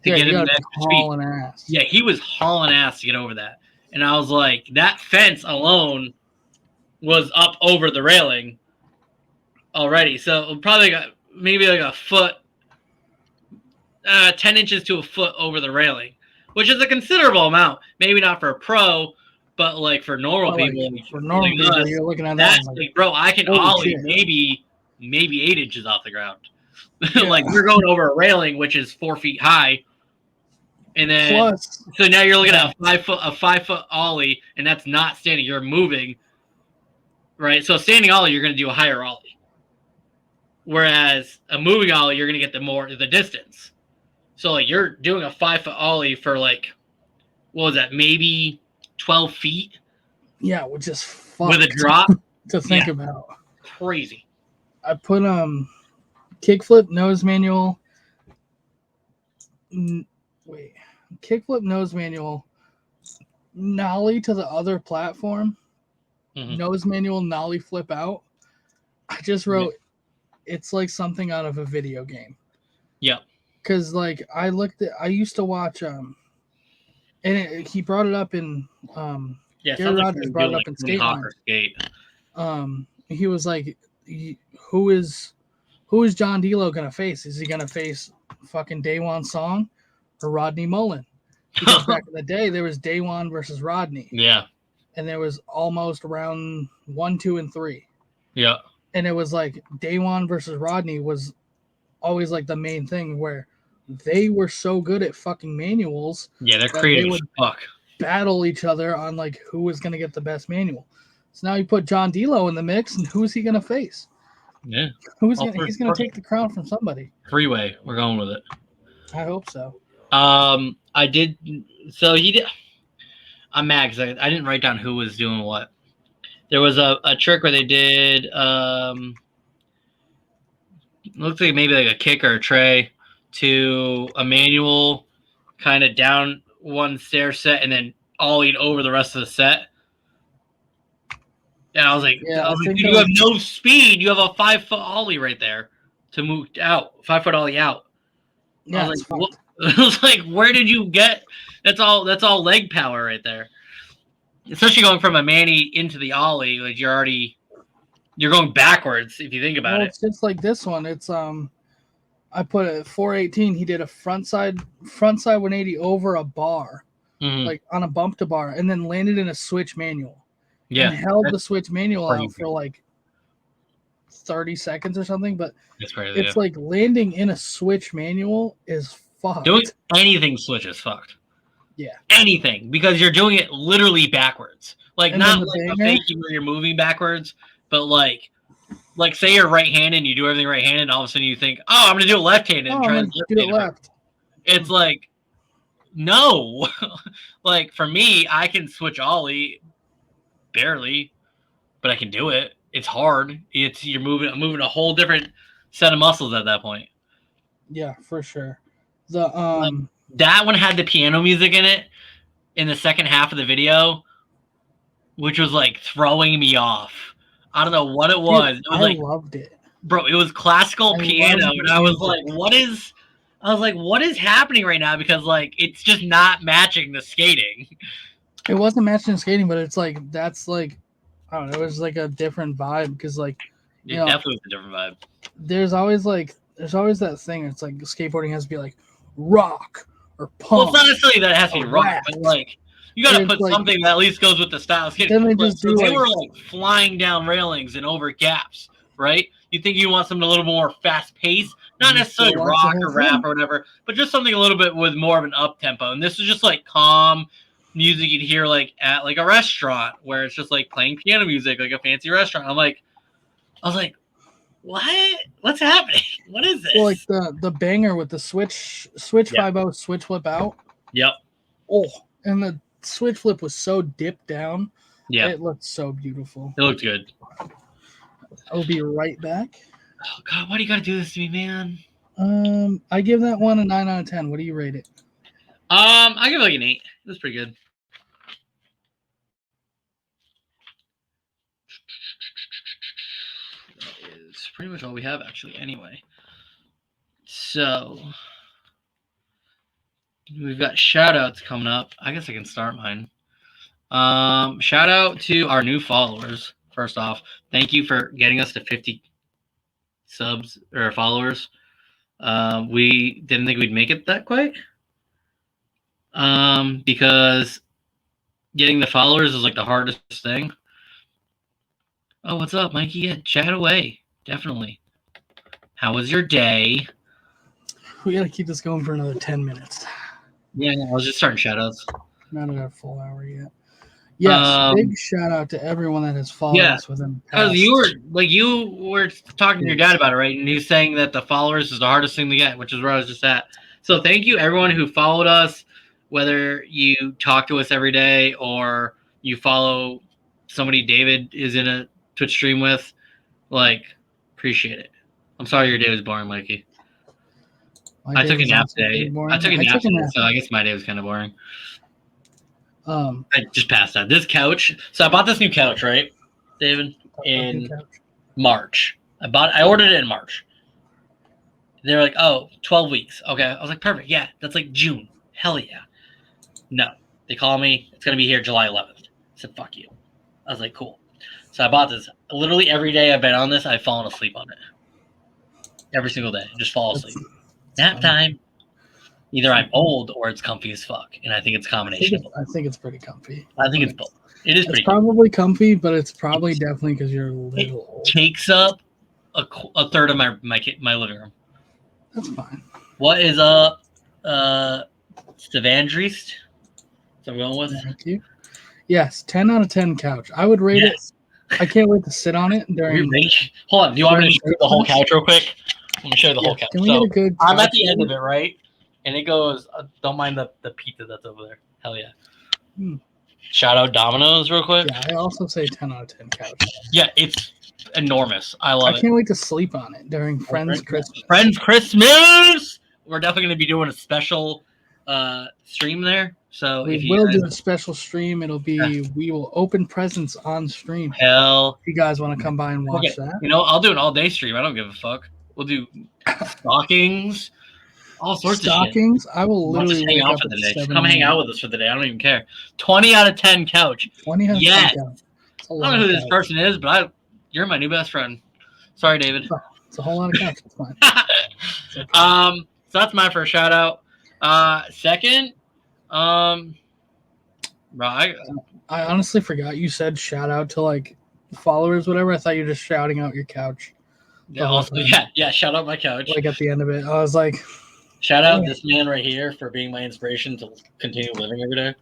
to get him that hauling ass. Yeah, he was hauling ass to get over that, and I was like, that fence alone was up over the railing already. So probably got maybe like a foot, 10 inches to a foot over the railing, which is a considerable amount. Maybe not for a pro. But like for normal people, you're looking at that. Like, bro, I can ollie maybe 8 inches off the ground. Like you're going over a railing, which is 4 feet high, and then so now you're looking at a 5 foot ollie, and that's not standing. You're moving, right? So a standing ollie, you're going to do a higher ollie. Whereas a moving ollie, you're going to get the distance. So like you're doing a 5-foot ollie for like, what was that? Maybe 12 feet. Yeah, which is with a drop to think about. Crazy. I put kickflip nose manual. Kickflip nose manual. Nollie to the other platform. Nose manual nollie flip out. I just wrote, it's like something out of a video game. Yep. Because like I used to watch and he brought it up in Gary Rogers brought it up in Skate. He was like, who is John D'Lo gonna face? Is he gonna face fucking Daewon Song or Rodney Mullen? Because back in the day there was Daewon versus Rodney. Yeah. And there was almost round 1, 2, and 3. Yeah. And it was like Daewon versus Rodney was always like the main thing where they were so good at fucking manuals. Yeah, they're creative. They would battle each other on like who was going to get the best manual. So now you put John D'Lo in the mix, and who's he going to face? Yeah. He's going to take the crown from somebody. 3-way. We're going with it. I hope so. I did. So he did. I'm mad because I didn't write down who was doing what. There was a trick where they did. Looks like maybe like a kick or a tray to a manual, kind of down one stair set and then ollied over the rest of the set. And I was like, you have no speed. You have a 5-foot ollie right there to move out. 5-foot ollie out. Yeah, I was like, what? I was like, where did you get? That's all leg power right there. Especially going from a mani into the ollie, like you're going backwards if you think about it. It's just like this one. It's I put it at 418. He did a frontside 180 over a bar, like on a bump to bar, and then landed in a switch manual. Yeah, and held the switch manual out for like 30 seconds or something. But that's crazy. It's like landing in a switch manual is fucked. Doing anything switch is fucked. Yeah, anything, because you're doing it literally backwards. Like and not like a faking where you're moving backwards, but like say you're right-handed and you do everything right-handed, and all of a sudden you think, oh, I'm gonna do it left-handed and try to do it left. It's like, no. Like for me, I can switch ollie barely, but I can do it. It's hard. I'm moving a whole different set of muscles at that point. Yeah, for sure. The that one had the piano music in it in the second half of the video, which was like throwing me off. I don't know what it was. Dude, it was I loved it. Bro, it was classical piano, and I was like, what is happening right now? Because like it's just not matching the skating. It wasn't matching the skating, but it's like that's like I don't know, it was like a different vibe because like it definitely was a different vibe. There's always that thing, it's like skateboarding has to be like rock or punk. Well, it's not necessarily that it has to be rock, but like you gotta put something that at least goes with the style of skating. They were like flying down railings and over gaps, right? You think you want something a little more fast paced, not necessarily rock or rap or whatever, but just something a little bit with more of an up tempo. And this is just like calm music you'd hear like at like a restaurant where it's just like playing piano music, like a fancy restaurant. I was like, what? What's happening? What is this? Well, like the banger with the switch 5-0 switch flip out. Yep. Oh, and the switch flip was so dipped down. Yeah. It looked so beautiful. It looked good. I'll be right back. Oh God, why do you gotta do this to me, man? I give that one a 9 out of 10. What do you rate it? I give it like an 8. That's pretty good. That is pretty much all we have actually anyway. So we've got shout outs coming up. I guess I can start mine. Shout out to our new followers. First off, thank you for getting us to 50 subs or followers. We didn't think we'd make it that quick. Because getting the followers is like the hardest thing. Oh, what's up, Mikey? Yeah, chat away. Definitely. How was your day? We gotta keep this going for another 10 minutes. Yeah, I was just starting shout outs. Not at a full hour yet. Yes, big shout out to everyone that has followed us within the past. Because you were talking to your dad about it, right? And he's saying that the followers is the hardest thing to get, which is where I was just at. So thank you everyone who followed us, whether you talk to us every day or you follow somebody David is in a Twitch stream with. Like, appreciate it. I'm sorry your day was boring, Mikey. I took a nap today. I took a nap today, so I guess my day was kind of boring. I just passed out. This couch. So I bought this new couch, right, David, in March. I ordered it in March. They're like, oh, 12 weeks. Okay. I was like, perfect. Yeah, that's like June. Hell yeah. No. They call me. It's going to be here July 11th. I said, fuck you. I was like, cool. So I bought this. Literally every day I've been on this, I've fallen asleep on it. Every single day. Just fall asleep. Nap time. Either I'm old or it's comfy as fuck. And I think it's a combination. I think it's pretty comfy. I think it's both. It is pretty probably comfy, but it's probably definitely because you're a little old. It takes up a third of my living room. That's fine. What is up, Stavandrist? So I'm going with. Thank you. Yes, 10 out of 10 couch. I would rate it. I can't wait to sit on it during. Hold on. Do you want me to show you the whole couch real quick? Let me show you the whole couch. Can we get a good I'm at the end of it, right? And it goes. Don't mind the pizza that's over there. Hell yeah. Shout out Domino's real quick. Yeah, I also say 10 out of 10 couch. Yeah, it's enormous. I love it. I can't wait to sleep on it during Friends Christmas. Friends Christmas! We're definitely going to be doing a special stream there. So we will do a special stream. It'll be we will open presents on stream. Hell, if you guys want to come by and watch that, I'll do an all day stream. I don't give a fuck. We'll do stockings, all sorts of stockings. I will literally hang out for the day. Just come hang out with us for the day. I don't even care. 20 out of 10 couch. 20 out of 10 couch. I don't know who this person is, but you're my new best friend. Sorry, David. Oh, it's a whole lot of couch. It's fine. Okay. So that's my first shout out. Second, right. I honestly forgot you said shout out to like followers, whatever. I thought you were just shouting out your couch. Yeah. Shout out my couch. Like at the end of it, I was like, shout out this man right here for being my inspiration to continue living every day.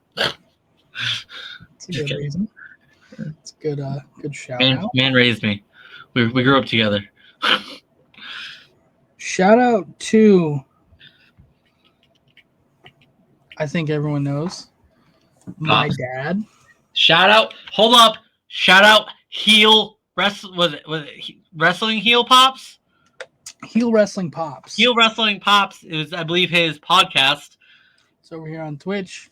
It's a good reason. It's good. Good shout out. Man raised me. We grew up together. Shout out to. I think everyone knows my dad. Shout out. Hold up. Shout out. Was it Wrestling Heel Pops? Heel Wrestling Pops. Heel Wrestling Pops is, I believe, his podcast. It's over here on Twitch.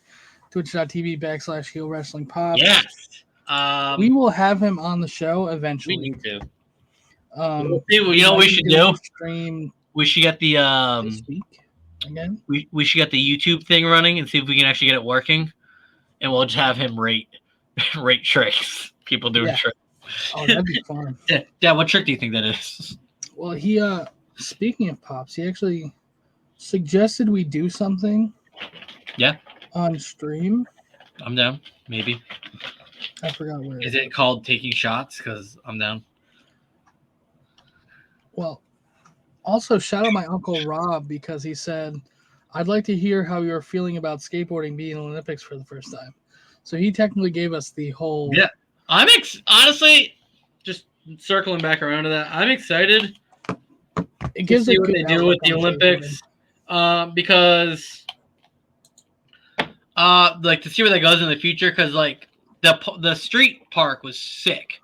Twitch.tv/Heel Wrestling Pops. Yes. We will have him on the show eventually. We need to. You know what we should do? Stream we should get the this week again. We should get the YouTube thing running and see if we can actually get it working, and we'll just have him rate tricks. People doing tricks. Oh, that'd be fun. Yeah. What trick do you think that is? Well, he speaking of Pops, he actually suggested we do something. Yeah. On stream. I'm down. Maybe. I forgot where. Is it called taking shots? Because I'm down. Well, also shout out my Uncle Rob because he said, I'd like to hear how you're feeling about skateboarding being in the Olympics for the first time. So he technically gave us the whole. Yeah. I'm honestly, just circling back around to that, I'm excited it gives to see what they do with the Olympics because like to see where that goes in the future because like the street park was sick.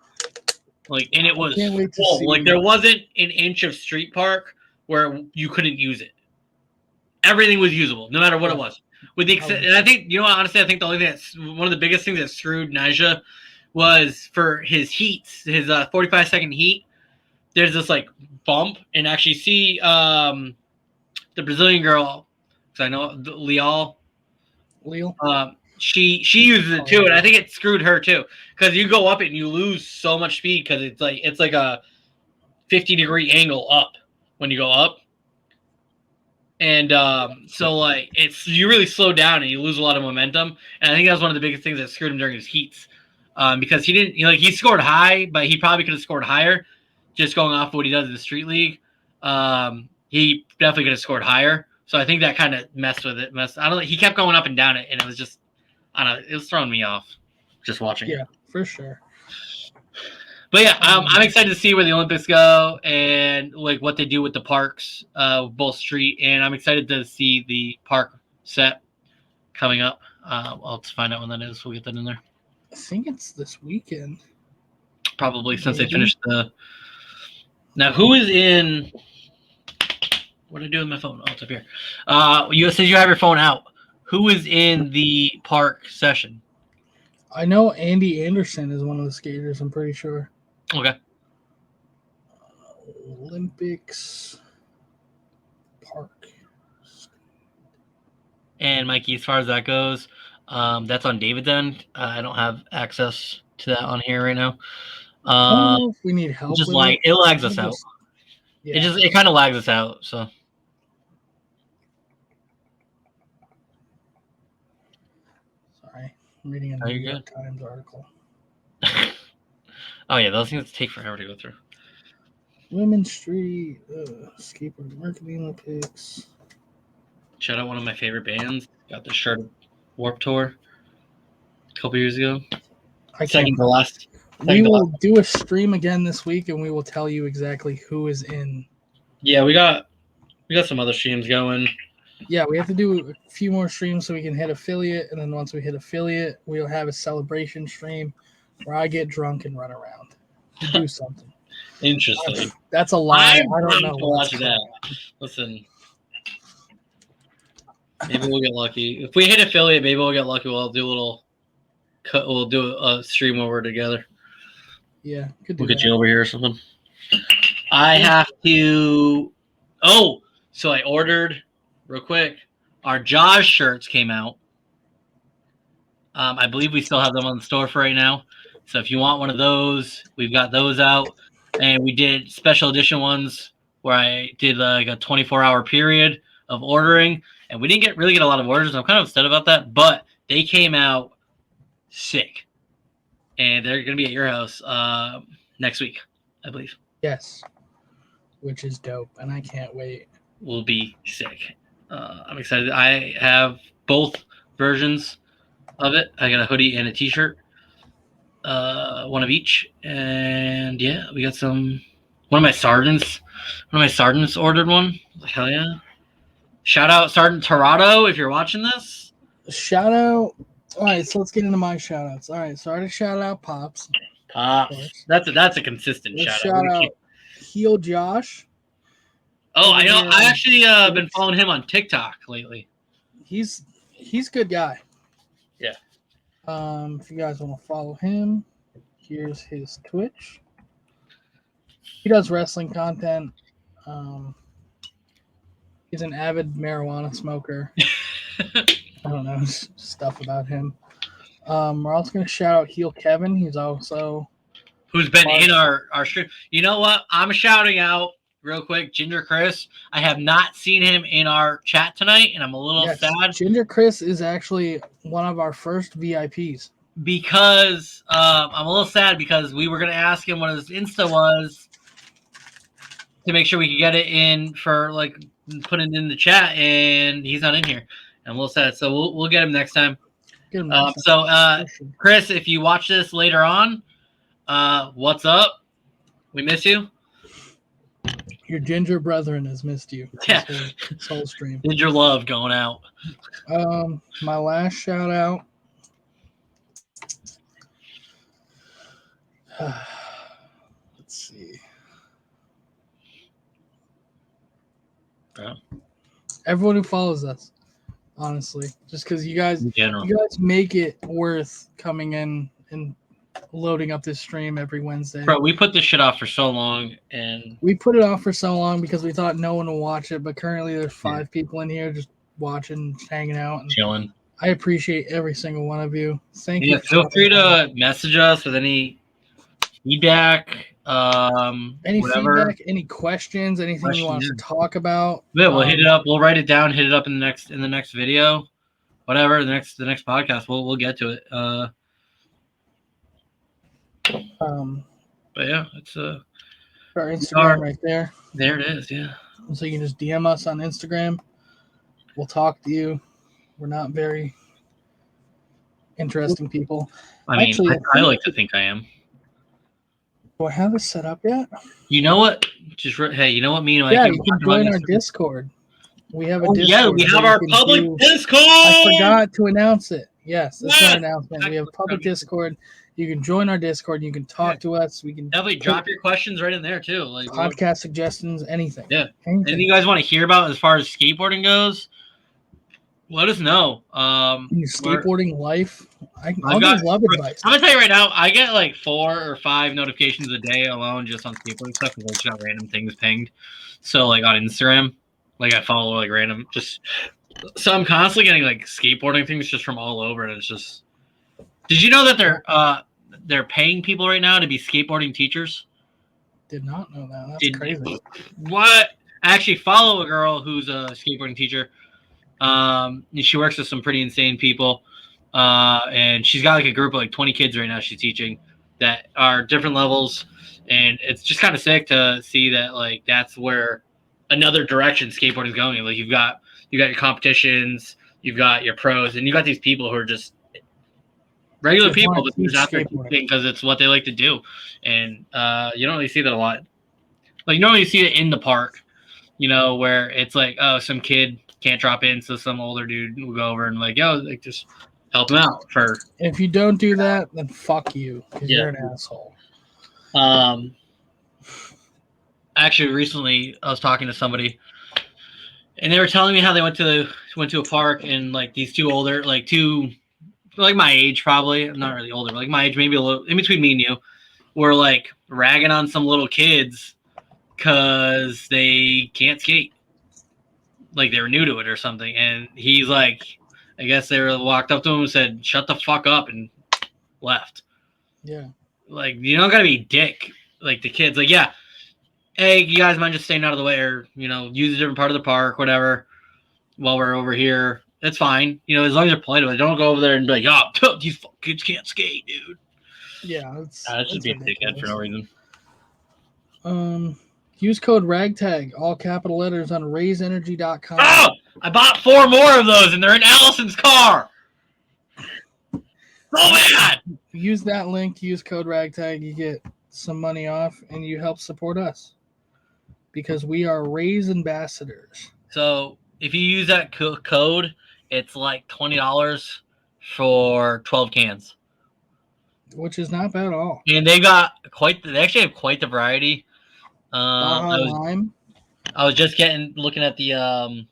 Like, and it was full. Like, there wasn't an inch of street park where you couldn't use it. Everything was usable, no matter what it was. With the and I think, honestly, I think the only thing that's one of the biggest things that screwed Nyjah was for his heats, his 45-second heat. There's this like bump, and actually see the Brazilian girl, because I know Leal. She uses it too, and I think it screwed her too because you go up it and you lose so much speed because it's like a 50-degree angle up when you go up, and so like you really slow down and you lose a lot of momentum, and I think that was one of the biggest things that screwed him during his heats because he didn't he scored high, but he probably could have scored higher just going off of what he does in the street league. He definitely could have scored higher, so I think that kind of messed with it. I don't know. He kept going up and down it, and it was just. I don't know. It was throwing me off. just watching it. Yeah, for sure. But yeah, I'm excited to see where the Olympics go and like what they do with the parks, both street, and I'm excited to see the park set coming up. I'll have to find out when that is. We'll get that in there. I think it's this weekend. Probably since they finished the. Now, who is in? What did I do with my phone? Oh, it's up here. Since you have your phone out, who is in the park session? I know Andy Anderson is one of the skaters. I'm pretty sure. Okay. Olympics park. And Mikey, as far as that goes, that's on David's end. I don't have access to that on here right now. I don't know if we need help. Just like it lags us out. Yeah. It kind of lags us out. So. Sorry, I'm reading a New York Times article. Oh yeah, those things take forever to go through. Women's Street, skateboard marketing Olympics. Shout out one of my favorite bands. Got the shirt Warped Tour a couple years ago. Second to last. We will do a stream again this week, and we will tell you exactly who is in. Yeah, we got some other streams going. Yeah, we have to do a few more streams so we can hit affiliate, and then once we hit affiliate, we'll have a celebration stream where I get drunk and run around. We'll do something. Interesting. That's a lie. I don't know. Watch that. Listen. Maybe we'll get lucky. If we hit affiliate, maybe we'll get lucky. We'll do a little cut. We'll do a stream where we're together. Yeah, we'll get you over here or something. I have to. Oh, so I ordered real quick. Our Jaws shirts came out. I believe we still have them on the store for right now. So if you want one of those, we've got those out. And we did special edition ones where I did like a 24-hour period of ordering. And we didn't really get a lot of orders. I'm kind of upset about that. But they came out sick. And they're going to be at your house next week, I believe. Yes. Which is dope. And I can't wait. Will be sick. I'm excited. I have both versions of it. I got a hoodie and a t-shirt. One of each. And yeah, we got some. One of my sergeants ordered one. Hell yeah. Shout out Sergeant Torado if you're watching this. Shout out. All right, so let's get into my shout outs. All right, so I already shout out Pops. That's a consistent shout out Heel Josh. Oh, I know. I actually been following him on TikTok lately. He's a good guy. Yeah. If you guys want to follow him, here's his Twitch. He does wrestling content. He's an avid marijuana smoker. I don't know stuff about him. We're also going to shout out Heel Kevin. He's also who's been in our stream. You know what? I'm shouting out real quick, Ginger Chris. I have not seen him in our chat tonight, and I'm a little sad. Ginger Chris is actually one of our first VIPs. Because I'm a little sad because we were going to ask him what his Insta was to make sure we could get it in for like put it in the chat, and he's not in here. I'm a little sad, so we'll get him next time. Chris, if you watch this later on, what's up? We miss you. Your ginger brethren has missed you. Yeah, soul stream. Ginger love going out. My last shout out. Let's see. Yeah. Everyone who follows us, honestly, just because you guys make it worth coming in and loading up this stream every Wednesday. Bro, we put this shit off for so long, and we put it off for so long because we thought no one would watch it. But currently, there's 5 people in here just watching, just hanging out, and chilling. I appreciate every single one of you. Thank you. Feel free to message us with any feedback. Feedback, any questions, anything you want us to talk about. Yeah, we'll hit it up. We'll write it down, hit it up in the next video. Whatever, the next podcast, we'll get to it. But yeah, it's our Instagram right there. There it is, yeah. So you can just DM us on Instagram. We'll talk to you. We're not very interesting people. I mean, Actually, I like to think I am. Do I have this set up yet? You know what? Hey, you know what? Me and Mike. Yeah, you can join our Discord. We have a Discord. Yeah, we have our public Discord. I forgot to announce it. Yes, that's our announcement. We have public Discord. You can join our Discord. You can talk to us. We can definitely drop your questions right in there too. Like podcast suggestions, anything. Yeah. Anything you guys want to hear about as far as skateboarding goes, let us know. Skateboarding life. I'll give love advice. I'm gonna tell you right now, I get like 4 or 5 notifications a day alone just on skateboarding stuff because I just got random things pinged. So like on Instagram, like I follow like random so I'm constantly getting like skateboarding things just from all over, and it's just. Did you know that they're paying people right now to be skateboarding teachers? Did not know that. That's crazy. What? I actually follow a girl who's a skateboarding teacher. She works with some pretty insane people. And she's got like a group of like 20 kids right now she's teaching that are different levels. And it's just kind of sick to see that like that's where another direction skateboarding is going. Like you've got your competitions, you've got your pros, and you've got these people who are just regular people but who's out there because it's what they like to do. And you don't really see that a lot. Like you don't really see it in the park, where it's like, oh, some kid can't drop in, so some older dude will go over and like, yo, like just help him out. If you don't do that, then fuck you, because you're an asshole. Actually, recently I was talking to somebody, and they were telling me how they went to a park, and like these two older, like my age, probably. I'm not really older, but like my age, maybe a little in between me and you, were like ragging on some little kids because they can't skate. Like they were new to it or something. And he's like, I guess they walked up to him and said, shut the fuck up, and left. Yeah. Like, you don't gotta be a dick. Like the kids, like, yeah, hey, you guys mind just staying out of the way, or, use a different part of the park, whatever, while we're over here. That's fine. As long as you're polite about it. Don't go over there and be like, oh, these kids can't skate, dude. Yeah. That should be a dickhead for no reason. Use code RagTag, all capital letters, on raisenergy.com. Oh! I bought 4 more of those, and they're in Allison's car. So bad! Use that link. Use code RagTag. You get some money off, and you help support us because we are Raise ambassadors. So if you use that code, it's like $20 for 12 cans, which is not bad at all. And they actually have quite the variety. I was just looking at the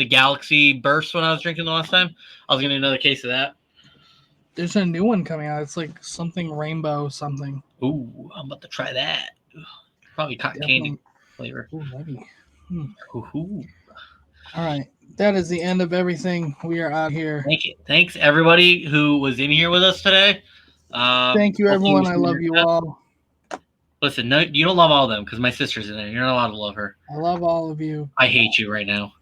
Galaxy Burst when I was drinking the last time. I was getting another case of that. There's a new one coming out. It's like something rainbow something. Ooh, I'm about to try that. Probably cotton candy flavor. Ooh, maybe. Ooh. All right. That is the end of everything. We are out here. Thanks everybody who was in here with us today. Thank you, everyone. I love you all. Listen, no, you don't love all of them because my sister's in there. You're not allowed to love her. I love all of you. I hate you right now.